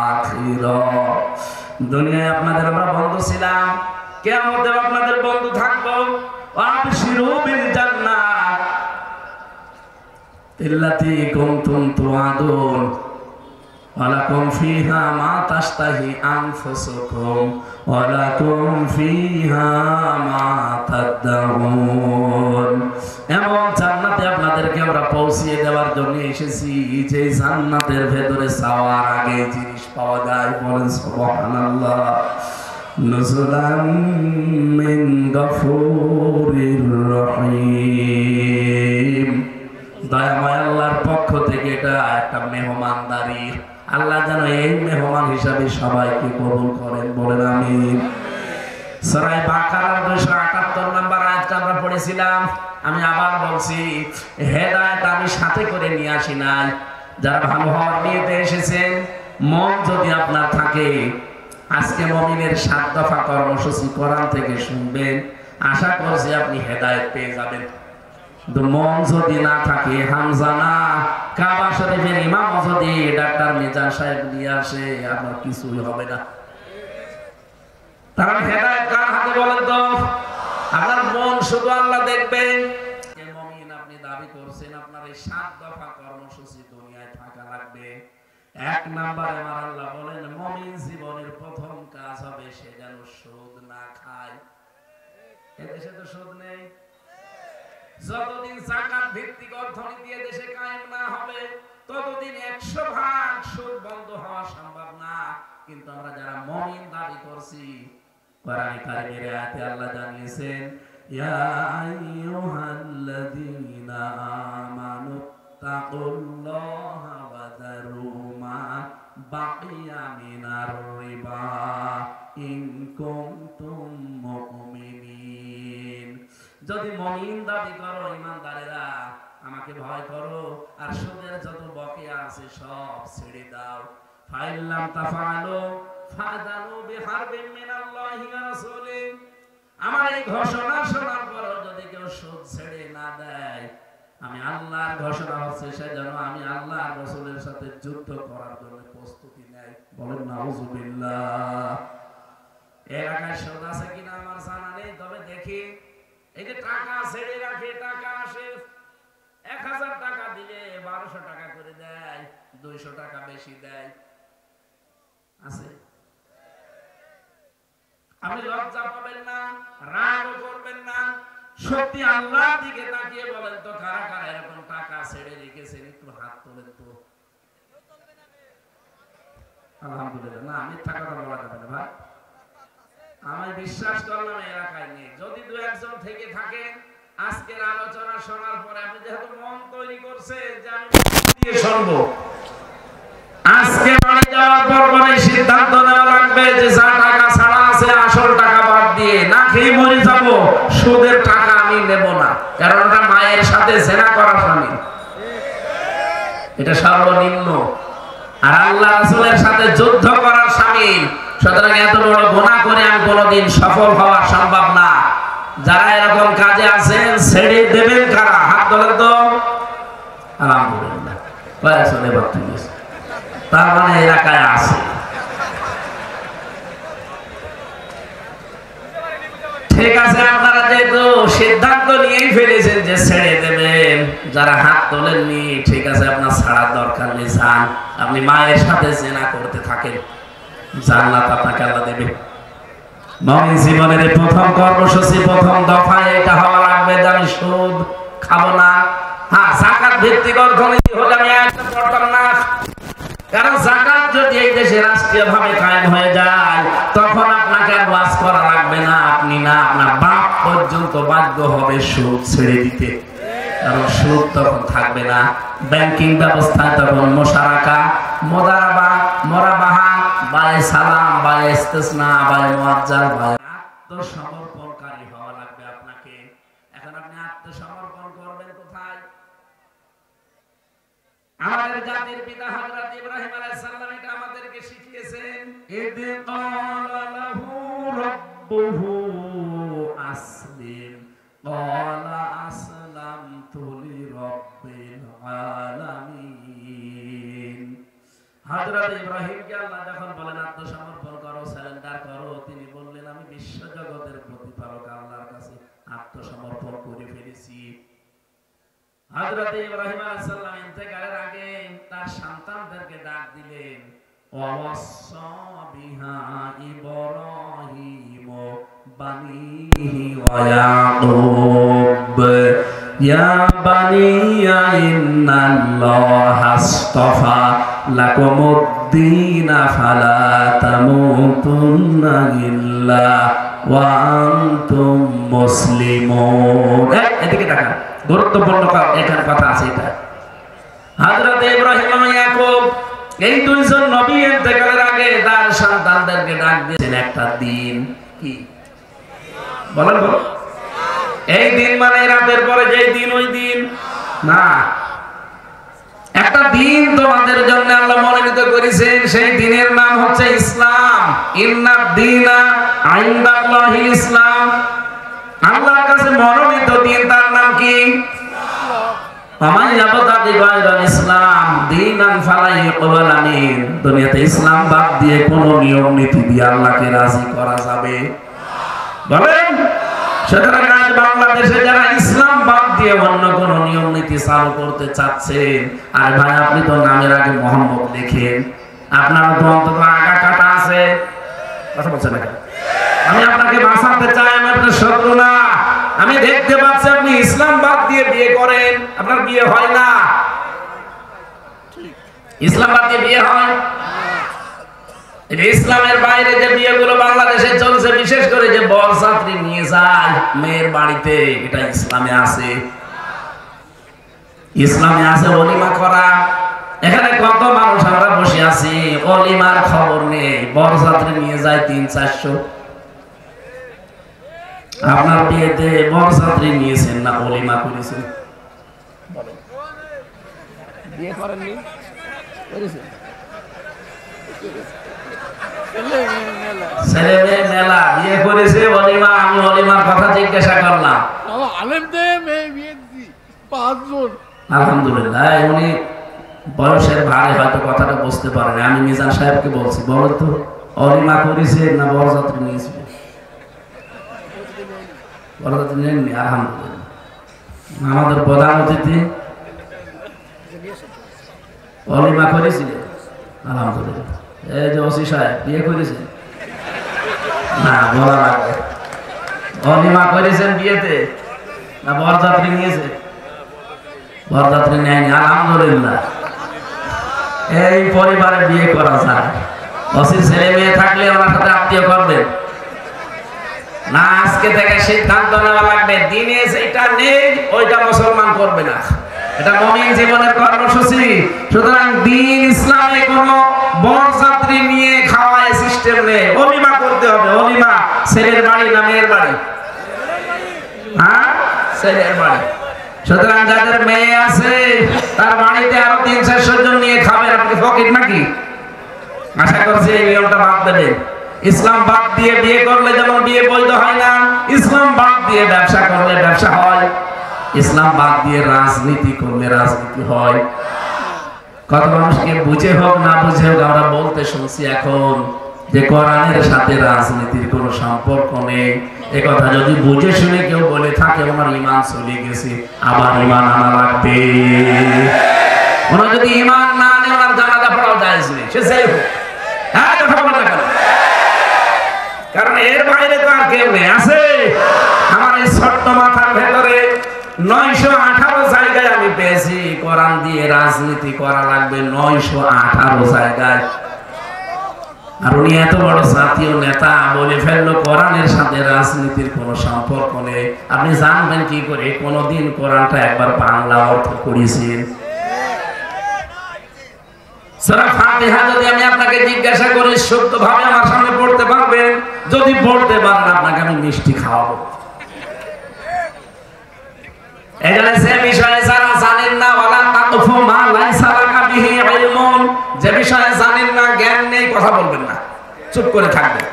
আখিরাহ। দুনিয়ায় আপনাদের আমরা বন্ধু ছিলাম, কিয়ামতে আপনাদের বন্ধু থাকবো। আবশিরু বিল জান্নাহ আল্লাতী কুনতুম তুআদুন ওয়ালাকুম ফিহা মা তাশতাহি আনফুসুকুম ওয়ালাকুম ফিহা মা তাদউন। এমন জান্নাতে আপনাদেরকে আমরা পৌঁছিয়ে দেওয়ার জন্য এসেছি, যে জান্নাতের ভেতরে যাওয়ার আগে জিনিস পাওয়া যায়। বলেন সুবহানাল্লাহ। নুজুলাম মিন গফুরির রহিম। দয়াময় আল্লাহর পক্ষ থেকে এটা একটা মেহমানদারি। আল্লাহ যেন এই মেহমান হিসাবে সবাইকে কবুল করেন, বলেন আমিন। সূরা বাকারার 278 নম্বর আয়াতটা আমরা পড়েছিলাম। আমি আবার বলছি, হেদায়েত আমি সাথে করে নিয়ে আসি নাই। যারা ভালো হওয়ার নিয়তে এসেছেন, মন যদি আপনার থাকে, আজকে মুমিনের 7 দফা কর্মসূচি কোরআন থেকে শুনবেন, আশা করছি আপনি হেদায়েত পেয়ে যাবেন। মন যদি না থাকে, হামজানা কাবা শরীফের ইমাম যদি ডাক্তার মিজান সাহেব নিয়ে আসে, আপনার কিছুই হবে না। তার হেদায়েত কার হাতে বলেন তো? আপনার মন শুধু আল্লাহ দেখবেন। মুমিন আপনি দাবি করছেন, আপনার এই 7 দফা কর্মসূচি দুনিয়ায় থাকা লাগবে। 1 নম্বরে আমার আল্লাহ বলেন, মুমিন জীবনের প্রথম কাজ হবে সে যেন সুদ না খায়। এদেশে তো সুদ নেই। যতদিন যাকাত ভিত্তিক অর্থনীতি দেশে কায়েম না হবে, ততদিন 100% সুদ বন্ধ হওয়া সম্ভব না। কিন্তু আমরা যারা মুমিন দাবি করছি, কোরআনে কারীমের আয়াতে আল্লাহ জানিয়েছেন, ইয়া আইয়ুহাল্লাযীনা আমানু তাকুল্লাহা ওয়া যারু মা বাকিয়া মিনার রিবা ইন কুনতুম মুমিনিন। যদি মুমিন দাবি করো, ঈমানদারেরা, আমাকে ভয় করো, আর সুদের যত বকেয়া আছে সব ছেড়ে দাও। ফাইল্লাম তাফআলু ফাযানু বিহারবিন মিনাল্লাহি ওয়া রাসূলিহি। আমার এই ঘোষণা শোনার পর যদি কেউ সুদ ছেড়ে না দেয়, আমি আল্লাহর ঘোষণা হচ্ছে সে যেন আমি আল্লাহর রাসূলের সাথে যুদ্ধ করার জন্য প্রস্তুতি নেয়। বলেন নাউযুবিল্লাহ। এলাকায় সুদ আছে কিনা আমার জানা নেই, তবে দেখি এই যে টাকা ছেড়ে রাখে, টাকা আসে, 1000 টাকা দিলে 1200 টাকা করে দেয়, 200 টাকা বেশি দেয়। আছে? আপনি লজ্জা পাবেন না, রাগও করবেন না। সত্যি আল্লাহর দিকে তাকিয়ে বলেন তো, কারা কারা এরকম টাকা ছেড়ে রেখেছেন? একটু হাত তোলেন তো। আলহামদুলিল্লাহ। না, মিথ্যা কথা বলা যাবে না ভাই। আমি বিশ্বাস করলাম এলাকায় নেই। যদি দু একজন থেকে থাকেন, আজকের আলোচনা শোনার পরে আপনি যেহেতু মন তৈরি করছেন যে আমি মন দিয়ে শুনবো, আজকে বাড়ি যাওয়ার পর পরে সিদ্ধান্ত নেওয়া লাগবে যে যা টাকা ছাড়া আছে আসল টাকা বাদ দিয়ে না খেয়ে মরে যাব, সুদের টাকা আমি নেব না, কারণ ওটা মায়ের সাথে জেনা করা শামিল, এটা সর্বনিম্ন, আর আল্লাহ রাসূলের সাথে যুদ্ধ করার শামিল। সুতরাং এত বড় গুনাহ করে আমি কোনোদিন সফল হওয়া সম্ভব না। যারা এরকম কাজে আছেন ছেড়ে দেবেন কারা? হাত তোলেন তো। আলহামদুলিল্লাহ। কয়েকজন এবার ঠিক আছে, তার মানে এলাকায় আছে। ঠিক আছে, আপনারা যেহেতু সিদ্ধান্ত নিয়েই ফেলেছেন যে ছেড়ে দেবেন, যারা হাত তোলেননি ঠিক আছে, আপনার ছাড়ার দরকার নেই, যান। আপনি মায়ের সাথে জেনা করতে থাকেন, জান্নাত আপনাকে আল্লাহ দেবে। মুমিন জীবনের প্রথম কর্মসূচি, প্রথম দফায় এটা হওয়া লাগবে যে আমি সুদ খাবো না। হ্যাঁ, যাকাত ভিত্তিক অর্থনীতি হলে আমি একটা করতাম না, কারণ যাকাত যদি এই দেশে রাষ্ট্রীয় ভাবে কায়েম হয়ে যায় তখন আপনাকে আর ওয়াজ করা লাগবে না, আপনি না আপনার বাপ পর্যন্ত বাধ্য হবে সুদ ছেড়ে দিতে, কারণ সুদ তখন থাকবে না। ব্যাংকিং ব্যবস্থায় তখন মুশারাকা, মুদারাবা, মুরাবাহা, বায়ে সালাম, বায়ে ইস্তিসনা, বায়ে মুআজ্জাল, বায়ে আত্মসমর্পণকারী হওয়া লাগবে আপনাকে। এখন আপনি আত্মসমর্পণ করবেন কোথায়? আমাদের জাতির পিতা হযরত ইব্রাহিম আলাইহিস সালাম এটা আমাদেরকে শিখিয়েছেন। ইদ ক্বালা লাহু রাব্বুহু আসলিম ক্বালা আসলামতু লিরাব্বিল আলামিন। হযরত ইব্রাহিমকে আল্লাহ যখন বলেন আত্মসমর্পণ করো, সারেন্ডার করো, তিনি বললেন আমি বিশ্ব জগতের প্রতিপালক আল্লাহর কাছে আত্মসমর্পণ করে ফেলেছি। হযরত ইব্রাহিম আলাইহিস সালাম ইন্তেকালের আগে তার সন্তানদেরকে ডাক দিলেন, ওয়াসা বিহা ইব্রাহিম বানিহি ওয়া ইয়াকুব ইয়া বানিয়া ইন্নাল্লাহা আস্তাফা লাকুমুদ-দীন ফালা তামুতুন্না ইল্লা ওয়া আনতুম মুসলিমুন। এদিকে তাকান, গুরুত্বপূর্ণ এখানে কথা আছে। এটা হযরত ইব্রাহিম এবং ইয়াকুব এই দুইজন নবী ইন্তেকালের আগে তার সন্তানদেরকে ডাক দিয়েছেন একটা দিন। কি বলেন? বলো। এই দিন মানে রাতের পরে যে দিন ওই দিন না, একটা দিন তোমাদের জন্য আল্লাহ মনোনীত করেছেন, সেই দিনের নাম হচ্ছে ইসলাম। ইন্নাদ-দীনা ইনদাল্লাহিল ইসলাম। আল্লাহর কাছে মনোনীত দিন, তার নাম কি? দুনিয়াতে ইসলাম বাদ দিয়ে কোন নিয়ম নীতি দিয়ে আল্লাহকে রাজি করা যাবে? বলেন। সুতরাং আজ বাংলাদেশে যারা ইসলাম বাদ দিয়ে অন্য কোন নিয়ম নীতি চালু করতে চাচ্ছেন, আর ভাই আপনি তো নামের আগে মোহাম্মদ লেখেন, আপনার তো অন্তত আগা কাটা আছে। কথা বলছেন না? আমি আপনাকে বাঁচাতে চাই, আমি আপনার শত্রু না। আমি দেখতে পাচ্ছি আপনি ইসলাম বাদ দিয়ে বিয়ে করেন, আপনার বিয়ে হয় না। ইসলাম বাদ দিয়ে বিয়ে হয়? ইসলামের বাইরে যে বিয়েগুলো বাংলাদেশে চলছে, বিশেষ করে যে বরযাত্রী নিয়ে যায় মেয়ের বাড়িতে, এটা ইসলামে আছে। ইসলামে আছে ওলিমা করা। এখানে কত মানুষ আমরা বসে আছি, ওলিমার খবর নেই। বরযাত্রী নিয়ে যায় 300-400। আপনার বিয়েতে বরযাত্রী নিয়েছেন না ওলিমা করেছেন? বিয়ে করেননি? ছেলে মেয়ে মেলা বিয়ে করেছে, ওলিমা। আমি ওলিমার কথা জিজ্ঞাসা করলাম। আলহামদুলিল্লাহ, উনি বয়সের ভারে হয়তো কথাটা বুঝতে পারেন। আমি মিজান সাহেবকে বলছি, বলো তো ওলিমা করেছে না বরযাত্রী নিয়েছিল? বরযাত্রী নেননি। আলহামদুলিল্লাহ। আমাদের প্রধান অতিথি অলিমা করেছিলেন? আলহামদুলিল্লাহ। এই যে ওসি সাহেব বিয়ে করেছেন? না, বলা লাগবে। অলিমা করেছেন বিয়েতে না বরযাত্রী নিয়েছে? বরযাত্রী নেয়নি, আলহামদুলিল্লাহ। এই পরিবারে বিয়ে করা যায়। ওসির ছেলে মেয়ে থাকলে ওনার সাথে আত্মীয় করবেন না। আজকে থেকে সিদ্ধান্ত নেওয়া লাগবে, দিনে যেটা নেই ওইটা মুসলমান করবে না। এটা মুমিন জীবনের কর্মসূচি। সুতরাং দিন ইসলামে কোনো বরযাত্রী নিয়ে খাওয়ায় সিস্টেম নেই। অলিমা করতে হবে। অলিমা ছেলের বাড়ি না মেয়ের বাড়ি? হ্যাঁ, ছেলের বাড়ি। সুতরাং যাদের মেয়ে আছে তার বাড়িতে আরো 300-400 জন নিয়ে খাবেন। আপনি ফকির নাকি? আশা করছি এই নিয়মটা বাদ দেবেন। ইসলাম বাদ দিয়ে বিয়ে করলে যেমন বিয়ে বৈধ হয় না, ইসলাম বাদ দিয়ে ব্যবসা করলে ব্যবসা হয়। ইসলাম বাদ দিয়ে রাজনীতি করলে রাজনীতি হয়। কত মানুষকে বুঝে হোক না বুঝে হোক আমরা বলতে শুনছি এখন যে কোরআনের সাথে রাজনীতির কোনো সম্পর্ক নেই। এই কথা যদি বুঝে শুনে কেউ বলে থাকে আমার ঈমান চলে গেছে, আবার ঈমান আনা লাগবে। ওনার যদি ঈমান না আনে ওনার জানাজা পড়াও জায়েজ নেই, সে যাই হোক। হ্যাঁ, কথা বলেন না কেন? কারণ এর বাইরে তো আর কেউ নেই। আছে আমার এই ছোট্ট মাথার ভেতরে 918 জায়গায় আমি পেয়েছি কোরআন দিয়ে রাজনীতি করা লাগবে। 918 জায়গায়। আর উনি এত বড় জাতীয় নেতা বলে ফেললো কোরআনের সাথে রাজনীতির কোনো সম্পর্ক নেই। আপনি জানবেন কি করে? কোনদিন কোরআনটা একবার বাংলা অর্থ করেছেন? সূরা ফাতিহা যদি আমি আপনাকে জিজ্ঞাসা করি শুদ্ধভাবে আমার সামনে পড়তে পারবেন? যদি পড়তে পারেন আপনাকে আমি মিষ্টি খাওয়াবো। এখানে সে বিষয়ে যারা জানেন না, ওয়ালা তাকফু মা লাইসা লাকা বিহি ইলমুন, যে বিষয়ে জানেন না, জ্ঞান নেই, কথা বলবেন না, চুপ করে থাকবেন।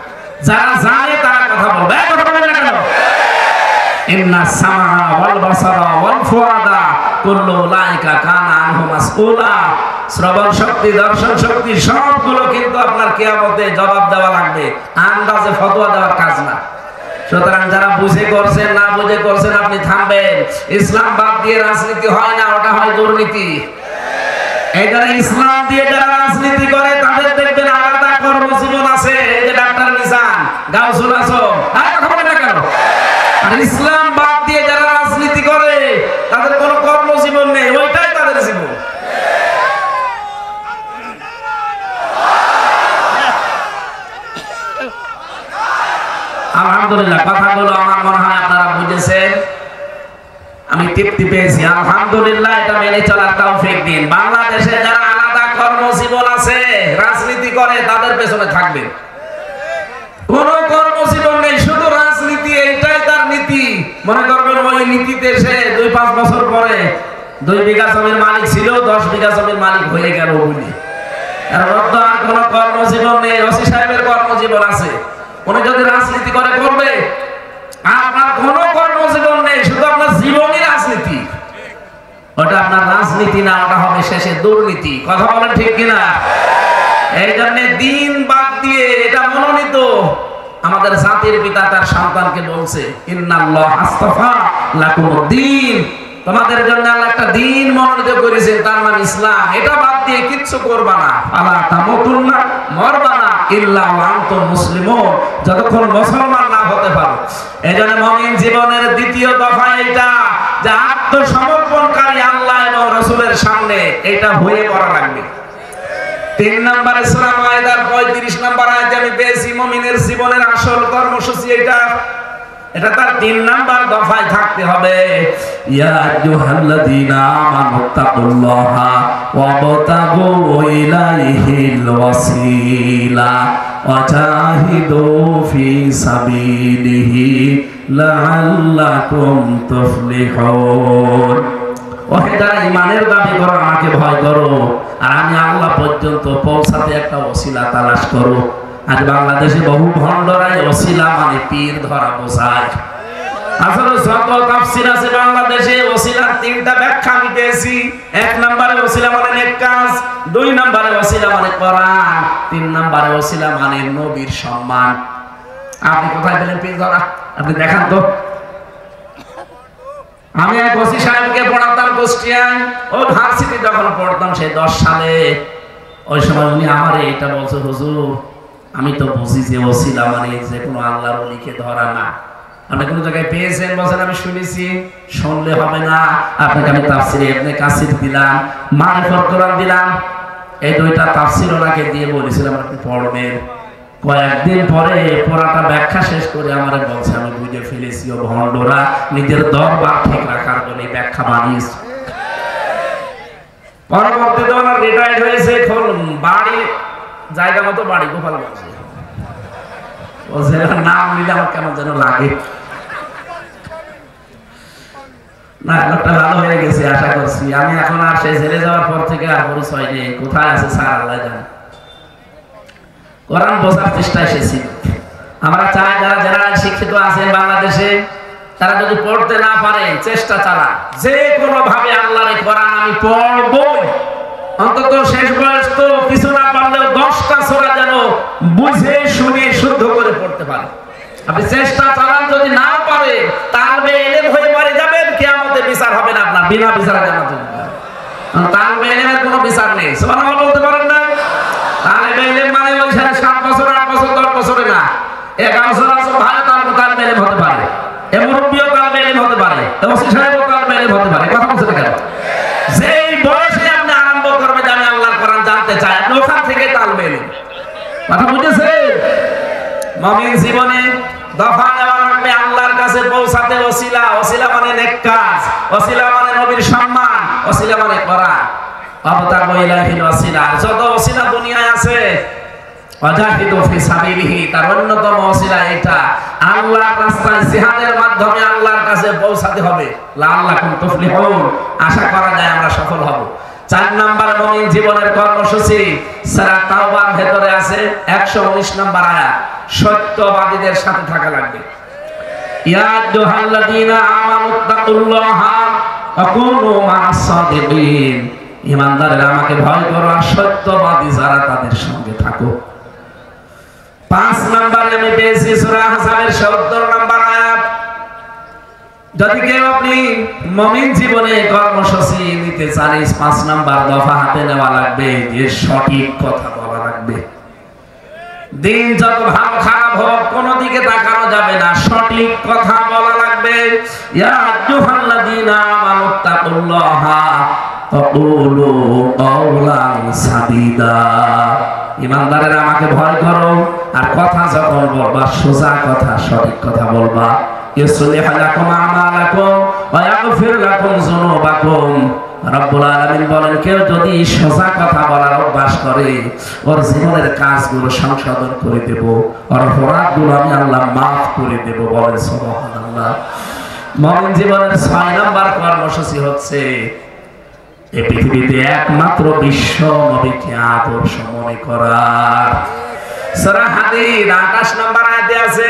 যারা জানে তারা কথা বলবে। কথা বলবেন না কেন? ইন্না সামআ ওয়াল বাসারা ওয়াল ফুআদা কুল্লু উলাইকা কানা আনহু মাসউলা। শ্রবণ শক্তি, দর্শন শক্তি সবগুলো কিন্তু আপনার কিয়ামতে জবাব দেওয়া লাগবে। আন্দাজে ফতোয়া দেওয়ার কাজ না। সুতরাং যারা বুঝে করছেন না বুঝে করছেন আপনি থামবেন। ইসলাম বাদ দিয়ে রাজনীতি হয় না, ওটা হয় দুর্নীতি। এখানে ইসলাম দিয়ে যারা রাজনীতি করে তাদের দেখবেন আলাদা কর্মজীবন আছে। এই যে ডাক্তার মিজান, গাউসুল আজম, কথা বলেন না কেন? আর ইসলাম বাদ দিয়ে যারা রাজনীতি করে তাদের কোনো কর্মজীবন নেই, ওইটাই তাদের জীবন। আলহামদুলিল্লাহ, কথাগুলো আমার মনে হয় আপনারা বুঝেছেন। আমি তৃপ্তি পেয়েছি। আলহামদুলিল্লাহ, এটা মেনে চলার তৌফিক দিন। বাংলাদেশে যারা আলাদা কর্মজীবন আছে, রাজনীতি করে, তাদের পেছনে থাকবে। কোন কর্মজীবন নেই, শুধু রাজনীতি, এইটাই তার নীতি। মনে করবেন ওই নীতিতে সে 2-5 বছর পরে 2 বিঘা জমির মালিক ছিল, 10 বিঘা জমির মালিক হয়ে গেল বলি। আর কোন কর্মজীবন নেই। ওসি সাহেবের কর্মজীবন আছে, উনি যদি রাজনীতি করে করবে। আপনার কোনো কর্মজীবন নেই, শুধু আপনার জীবনই রাজনীতি। ওটা আপনার রাজনীতি না, ওটা হবে শেষে দুর্নীতি। কথা বলেন ঠিক কিনা? এই জন্য দিন বাদ দিয়ে, এটা মনোনীত। আমাদের জাতির পিতা তার সন্তানকে বলছে ইন্নাল্লাহ আস্তাফা লাকুমুদ্দিন, তোমাদের জন্য আল্লাহ একটা দিন মনোনীত করেছেন, তার নাম ইসলাম। এটা বাদ দিয়ে কিচ্ছু করবা না। আলা তামুতুন্না, মরবা না, ইল্লা ওয়া আনতুম মুসলিমুন, যতক্ষণ মুসলমান না হতে পারো। এজন্য মুমিন জীবনের দ্বিতীয় দফা এটা, যে আত্মসমর্পণকারী আল্লাহ এবং রাসূলের সামনে, এটা হয়ে করা লাগবে। 3 নম্বরে সূরা মায়েদার 35 নম্বর আয়াতে আমি পেয়েছি মুমিনের জীবনের আসল কর্মসূচি এটা। এটা তার 3 নাম্বার দফায় থাকতে হবে। ইয়া আইয়ুহাল্লাযীনা আমানু তাকুল্লাহা ওয়াবতাগু ইলাইহিল ওয়াসিলা ওয়াজাহিদু ফি সাবিলিহি লাআল্লাকুম তুফলিহুন। ওহে যারা ঈমানের দাবি করো, আমাকে ভয় করো, আর আমি আল্লাহ পর্যন্ত পৌঁছাতে একটা ওসিলা তালাশ করো। আজ বাংলাদেশে বহু ভণ্ডরাই ওসিলা মানে পীর ধরা বোঝায়। আসলে যত তাফসীর আছে বাংলাদেশে, ওসিলার 3টা ব্যাখ্যা আমি পেয়েছি। 1 নম্বরে ওসিলা মানে নেক কাজ, 2 নম্বরে ওসিলা মানে কোরআন, 3 নম্বরে ওসিলা মানে নবীর সম্মান। আপনি কোথায় পেলেন পীর ধরা? আপনি দেখান তো। আমি এক ওসি সাহেবকে পড়াতাম কুষ্টিয়ায়, ও ভার্সিটি যখন পড়তাম সেই 10 সালে, ওই সময় উনি আমারে এটা বলছে, হুজুর আমি তো বুঝি যে ওসিলা মানে যে কোনো আল্লাহর ওলিকে ধরা না। আপনি কোন জায়গায় পেয়েছেন বলেন? আমি শুনেছি। শুনলে হবে না, আপনাকে আমি তাফসিরে ইবনে কাসির দিলাম, মারিফাতুল কোরআন দিলাম, এই দুইটা তাফসির ওনাকে দিয়ে বলেছিলাম আপনি পড়বেন। কয়েকদিন পরে পড়াটা ব্যাখ্যা শেষ করে আমারে বলছে আমি বুঝে ফেলেছি ও ভণ্ডরা নিজের দরবার ঠিক রাখার জন্য ব্যাখ্যা বানিয়েছে। পরবর্তীতে ওনার রিটায়ার্ড হয়েছে, এখন বাড়ি জায়গা মতো বাড়ি গোপালগঞ্জে। ও জেলার নাম নিলে আমার কেমন যেন লাগে না, লোকটা ভালো হয়ে গেছে আশা করছি। আমি এখন আর সে জেলে যাওয়ার পর থেকে আর পরিচয় নেই, কোথায় আছে স্যার আল্লাহ জানে। কোরআন বোঝার চেষ্টা এসেছি। আমরা চাই যারা জেনারেল শিক্ষিত আছেন বাংলাদেশে, তারা যদি পড়তে না পারে চেষ্টা চালান, যে কোনো ভাবে আল্লাহর কোরআন আমি পড়বো, অন্তত শেষ বয়স তো কিছু না পারলেও 10টা সূরা যেন বুঝে শুনে শুদ্ধ করে পড়তে পারে। আপনি চেষ্টা চালান, যদি না পারে তালবে ইলম হয়ে মরে যাবেন, কিয়ামতে বিচার হবে না আপনার, বিনা বিচারে জান্নাতে যাবেন। তালবে ইলমের কোনো বিচার নেই, সুবহানাল্লাহ বলতে পারেন না? তালবে ইলম মানে ওই 7 বছর 8 বছর 10 বছরে না, 11 বছর ভালো তালবে ইলম হতে পারে, মুরব্বিও তালবে ইলম হতে পারে, ওসি সাহেবও তালবে ইলম হতে পারে। কথা বলতে কেন? যেই বয়সে আপনি আরম্ভ করবেন যে আমি আল্লাহর কোরআন জানতে চাই, আপনি ওখান থেকে তালবে ইলম। কথা বুঝেছেন? মুমিন জীবনে দফা নেওয়া লাগবে আল্লাহর কাছে পৌঁছাতে। ওসিলা, ওসিলা মানে নেক কাজ, ওসিলা মানে নবীর সম্মান, ওসিলা মানে কোরআন। আবতাগু ইলাহিল ওসিলা, যত ওসিলা দুনিয়ায় আছে, ওয়াজাহিদু ফি সাবিলিহি, তার অন্যতম ওসিলা এটা। আল্লাহর রাস্তায় জিহাদের মাধ্যমে আল্লাহর কাছে পৌঁছাতে হবে। লাআল্লাকুম তুফলিহুন, আশা করা যায় আমরা সফল হব। 4 নাম্বার মুমিন জীবনের কর্মসূচি সূরা তাওবার ভেতরে আছে 119 নম্বর আয়াত, সত্যবাদীদের সাথে থাকা লাগবে। ইয়া আইয়ুহাল্লাযীনা আমানুত্তাকুল্লাহা ওয়া কুনু মা'আস সাদিকিন, ঈমানদাররা আমাকে ভয় করো আর সত্যবাদী যারা তাদের সঙ্গে থাকো। 5 নম্বরে আমি পেয়েছি সূরা আহজাবের 70 নম্বর আয়াত। যদি কেউ আপনি মুমিন জীবনে কর্মসূচি নিতে চান, 5 নাম্বার দফা হাতে নেওয়া লাগবে, যে সঠিক কথা বলা লাগবে। দিন যত ভালো খারাপ হোক কোনো দিকে তাকানো যাবে না, সঠিক কথা বলা লাগবে। ইয়া আইয়ুহাল্লাযীনা আমানুত্তাকুল্লাহা ওয়াকুলু কাওলান সাদীদা, ঈমানদারেরা আমাকে ভয় করো আর কথা যখন বলবা সোজা কথা, সঠিক কথা বলবা। ইউসলিহ লাকুম আমালাকুম ওয়া ইয়াগফির লাকুম যুনুবাকুম। রব্বুল আলামিন বলেন, কেউ যদি সোজা কথা বলার অভ্যাস করে, ওর জীবনের কাজগুলো সংশোধন করে দেব, ওর অপরাধগুলো আমি আল্লাহ মাফ করে দেব। বলেন সুবহানাল্লাহ। মুমিন জীবনের 6 নাম্বার কর্মসূচি হচ্ছে এই পৃথিবীতে একমাত্র বিশ্ব নবীকে আদর্শ মনে করার। সূরা হাদীদ 28 নম্বর আয়াতে আছে,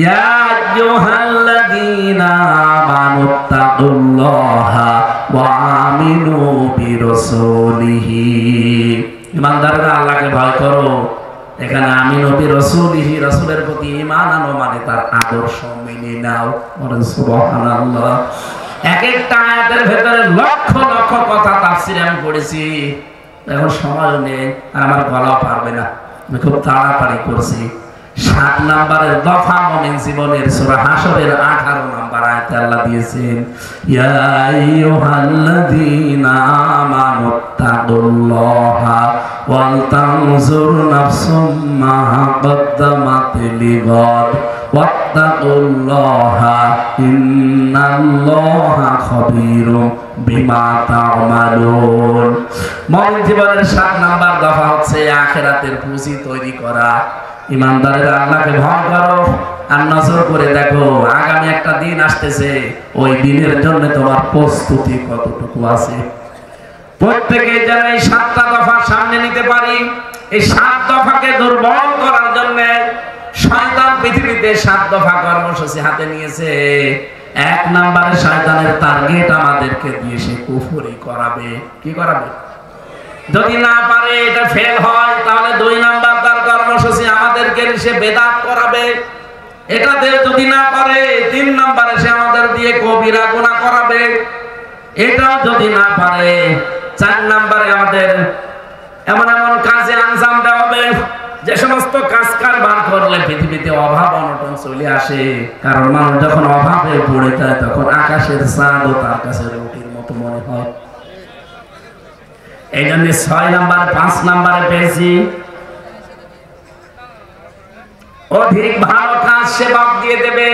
ইয়া আইয়ুহাল্লাযীনা আমানুত্তাকুল্লাহা ওয়া আমিনু বিরাসূলিহি, ঈমানদাররা আল্লাহকে ভয় করো। এখানে আমিনু বিরাসূলিহি, রাসূলের প্রতি ঈমান আনো মানে তার আদর্শ মেনে নাও। বলেন সুবহানাল্লাহ। এক একটা আয়াতের ভেতরে লক্ষ লক্ষ কথা তাফসীরে আমি পড়েছি, এখন সময় নেই আর আমার গলাও পারবে না, আমি খুব তাড়াতাড়ি করছি। 7 নম্বরের দফা মুমিন জীবনের সূরা হাশরের 18 নম্বর আয়াতে আল্লাহ দিয়েছেন, ইয়া আইয়ুহাল্লাযীনা আমানুত্তাকুল্লাহা ওয়াল তানজুর নাফসুম মা কদ্দামাত লিগাদ ওয়াত্তাকুল্লাহা ইন্নাল্লাহা খাবীরুম বিমা তা'মালুন। মুমিন জীবনের 7 নাম্বার দফা হচ্ছে আখিরাতের পুঁজি তৈরি করা। ঈমানদারেরা আল্লাহকে ভয় করো আর নজর করে দেখো আগামী একটা দিন আসতেছে, ওই দিনের জন্য তোমার প্রস্তুতি কতটুকু আছে। প্রত্যেকে যেন এই 7টা দফা সামনে নিতে পারি। এই 7 দফাকে দুর্বল করার জন্য শয়তান পৃথিবীতে 7 দফা কর্মসূচি হাতে নিয়েছে। 1 নম্বরে শয়তানের টার্গেট আমাদেরকে দিয়ে সে কুফরি করাবে। কি করাবে? যদি না পারে, এটা ফেল হয়, তাহলে 2 নাম্বার তার কর্মসূচি আমাদেরকে সে বেদাত করাবে। এটাতে যদি না পারে 3 নম্বরে সে আমাদের দিয়ে কবিরা গুনাহ করাবে। এটাও যদি না পারে 4 নম্বরে আমাদের এমন এমন কাজে আঞ্জাম দেওয়া হবে যে সমস্ত কাজ কারবার করলে পৃথিবীতে অভাব অনটন চলে আসে। কারণ মানুষ যখন অভাবে পড়ে যায় তখন আকাশের চাঁদও তার কাছে রুটির মতো মনে হয়। এই জন্য 6 নম্বর 5 নম্বরে পেয়েছি অধিক ভালো কাজ সে বাদ দিয়ে দেবে।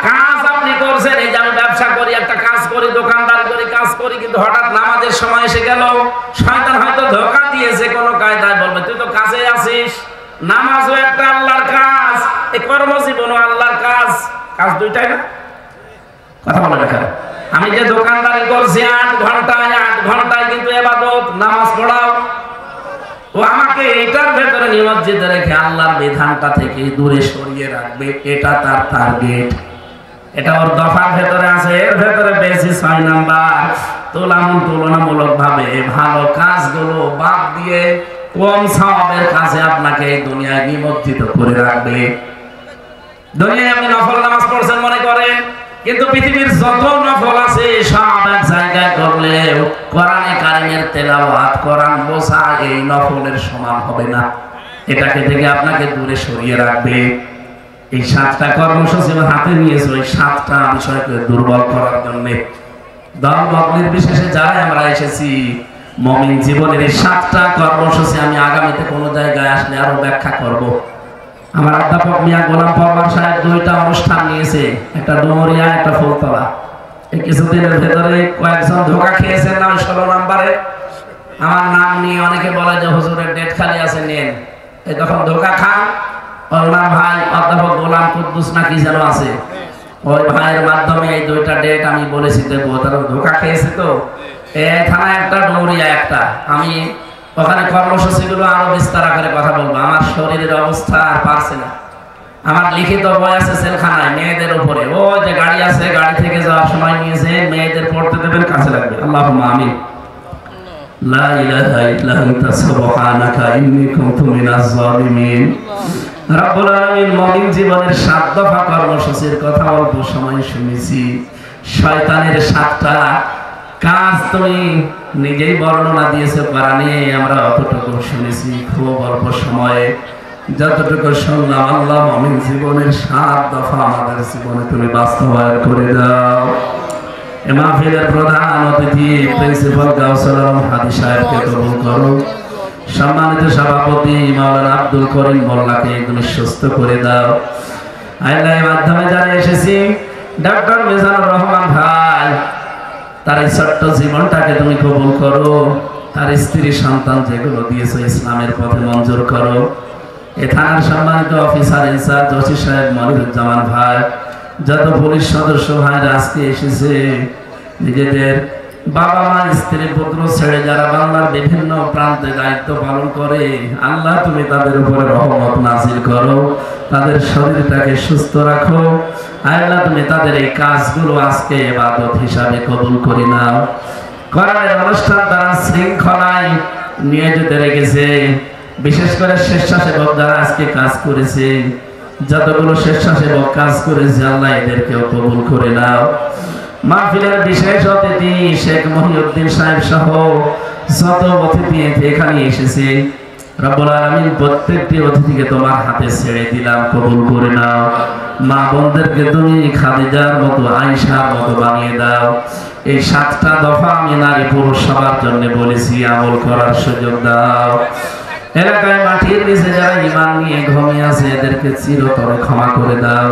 কাজ আপনি করছেন, এই যে আমি ব্যবসা করি, একটা কাজ করি, দোকানদারি করি, কাজ করি, কিন্তু হঠাৎ নামাজের সময় এসে গেল, শয়তান হয়তো ধোঁকা দিয়েছে কোনো কায়দায়, বলবে তুই তো কাজে আছিস। নামাজও একটা আল্লাহর কাজ, এই কর্মজীবনও আল্লাহর কাজ, কাজ দুইটাই না। কথা বলে দেখেন, আমি যে দোকানদারি করছি 8 ঘন্টায় কিন্তু ইবাদত, নামাজ পড়াও। ও আমাকে এটার ভেতরে নিমজ্জিত রেখে আল্লাহর বিধানটা থেকে দূরে সরিয়ে রাখবে, এটা তার টার্গেট। এটা ওর দফার ভেতরে আছে। এর ভেতরে বেশি 6 নাম্বার তুলনামূলক ভাবে ভালো কাজগুলো বাদ দিয়ে কম সওয়াবের কাজে আপনাকে এই দুনিয়ায় নিমজ্জিত করে রাখবে। দুনিয়ায় আপনি নফল নামাজ পড়ছেন মনে করেন, কিন্তু পৃথিবীর যত নফল আছে সব এক জায়গায় করলে কোরআনে কারিমের তেলাওয়াত, কোরআন বোঝা এই নফলের সমান হবে না। এটাকে থেকে আপনাকে দূরে সরিয়ে রাখবে। এই 7টা কর্মসূচি হাতে নিয়েছে ওই 7টা বিষয়কে দুর্বল করার জন্য। দল মত নির্বিশেষে যারা আমরা এসেছি, মুমিন জীবনের এই 7টা কর্মসূচি আমি আগামীতে কোনো জায়গায় আসলে আরো ব্যাখ্যা করব। আমার অধ্যাপক মিয়া গোলাম পরওয়ার সাহেব 2টা অনুষ্ঠান নিয়েছে, একটা ডুমুরিয়া, একটা ফুলতলা। এই কিছুদিনের ভেতরে কয়েকজন ধোঁকা খেয়েছেন না 16 নম্বরে। আমার নাম নিয়ে অনেকে বলে যে হুজুরের ডেট খালি আছে, নেন। এই তখন ধোঁকা খান, ওনার ভাই অধ্যাপক গোলাম কুদ্দুস না কি যেন আছে, ওই ভাইয়ের মাধ্যমে এই 2টা ডেট আমি বলেছি দেবো। তারা ধোঁকা খেয়েছে তো, এই থানায় একটা, ডুমুরিয়া একটা। আমি ওখানে কর্মসূচিগুলো আরো বিস্তার আকারে কথা বলবো। আমার শরীরের অবস্থা আর পারছে না। আমার লিখিত বই আছে সেলখানায় মেয়েদের উপরে, ও যে গাড়ি আছে, গাড়ি থেকে যাওয়ার সময় নিয়েছে, মেয়েদের পড়তে দেবেন, কাছে লাগবে। আল্লাহুম্মা আমিন। লা ইলাহা ইল্লা আনতা সুবহানাকা ইন্নী কুনতু মিনাজ জালিমিন। রব্বুল আলামিন মুমিন জীবনের 7 দফা কর্মসূচির কথা অল্প সময় শুনেছি। শয়তানের 7টা কাজ তুমি নিজেই বর্ণনা দিয়েছে কোরআনে, আমরা অতটুকু শুনেছি খুব অল্প সময়ে। যতটুকু শুনলাম, আল্লাহ মুমিন জীবনের 7 দফা আমাদের জীবনে তুমি বাস্তবায়ন করে দাও। এই মাহফিলের প্রধান অতিথি প্রিন্সিপাল গাউসুল আলম হাদি সাহেবকে কবুল করো। সম্মানিত সভাপতি মাওলানা আব্দুল করিম মোল্লাকে তুমি সুস্থ করে দাও। আল্লাহর মাধ্যমে যারা এসেছি, ডক্টর মিজানুর রহমান ভাই, তার এই ছোট্ট জীবনটাকে তুমি কবুল করো। তার স্ত্রী সন্তান যেগুলো দিয়েছো ইসলামের পথে মঞ্জুর করো। এ থানার সম্মানিত অফিসার ইনচার্জ ওসি সাহেব মনিরুজ্জামান ভাই, যত পুলিশ সদস্য ভাইরা আজকে এসেছে, নিজেদের বাবা মা স্ত্রী পুত্র ছেড়ে যারা বাংলার বিভিন্ন প্রান্তে দায়িত্ব পালন করে, আল্লাহ তুমি তাদের উপরে রহমত নাজিল করো, তাদের শরীরটাকে সুস্থ রাখো। আল্লাহ তুমি তাদের এই কাজগুলো আজকে ইবাদত হিসাবে কবুল করে নাও। কোরআনের অনুষ্ঠান তারা শৃঙ্খলায় নিয়ে যেতে রেখেছে। বিশেষ করে স্বেচ্ছাসেবক যারা আজকে কাজ করেছে, যতগুলো স্বেচ্ছাসেবক কাজ করেছে, আল্লাহ এদেরকেও কবুল করে নাও। মাহফিলের বিশেষ অতিথি শেখ মহিউদ্দিন সাহেব সহ যত অতিথি এখানে এসেছে, রব্বুল আলামিন প্রত্যেকটি অতিথিকে তোমার হাতে ছেড়ে দিলাম, কবুল করে নাও। মা বোনদেরকে তুমি খাদিজার মতো, আয়েশার মতো বানিয়ে দাও। এই 7টা দফা আমি নারী পুরুষ সবার জন্য বলেছি, আমল করার সুযোগ দাও। এলাকায় মাটির নিচে যারা ঈমান নিয়ে ঘুমিয়ে আছে, এদেরকে চিরতরে ক্ষমা করে দাও।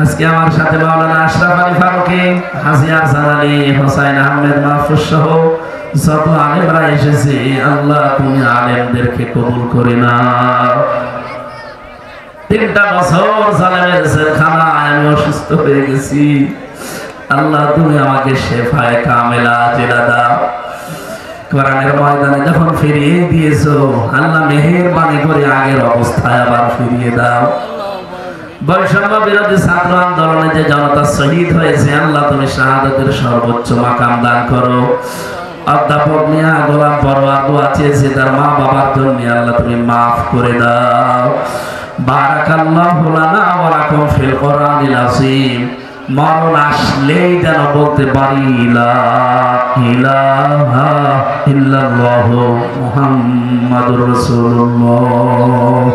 আজকে আমার সাথে মাওলানা আশরাফ আলী ফারুকী, হাজী আহসান আলী, হোসাইন আহমেদ মাহফুজ সহ যত আলেমরা এসেছে, আল্লাহ তুমি আলেমদেরকে কবুল করে নাও। 3টা বছর জালেমের জেলখানায় আমি অসুস্থ হয়ে গেছি, আল্লাহ তুমি আমাকে শেফায়ে কামেলা জেলা দাও। কোরআনের ময়দানে যখন ফিরিয়ে দিয়েছো, আল্লাহ মেহেরবানি করে আগের অবস্থায় আবার ফিরিয়ে দাও। বৈষম্য বিরোধী ছাত্র আন্দোলনে যে জনতা শহীদ হয়েছে, আল্লাহ তুমি শাহাদাতের সর্বোচ্চ মাকাম দান করো। অধ্যাপক মিয়া গোলাম পরওয়ার দোয়া চেয়েছে তার মা বাবার জন্য, আল্লাহ তুমি মাফ করে দাও। বারাকাল্লাহু লানা ওয়া লাকুম ফিল কোরআনিল আযীম। মরণ আসলেই যেন বলতে পারি লা ইলাহা ইল্লাল্লাহু মুহাম্মাদুর রাসূলুল্লাহ।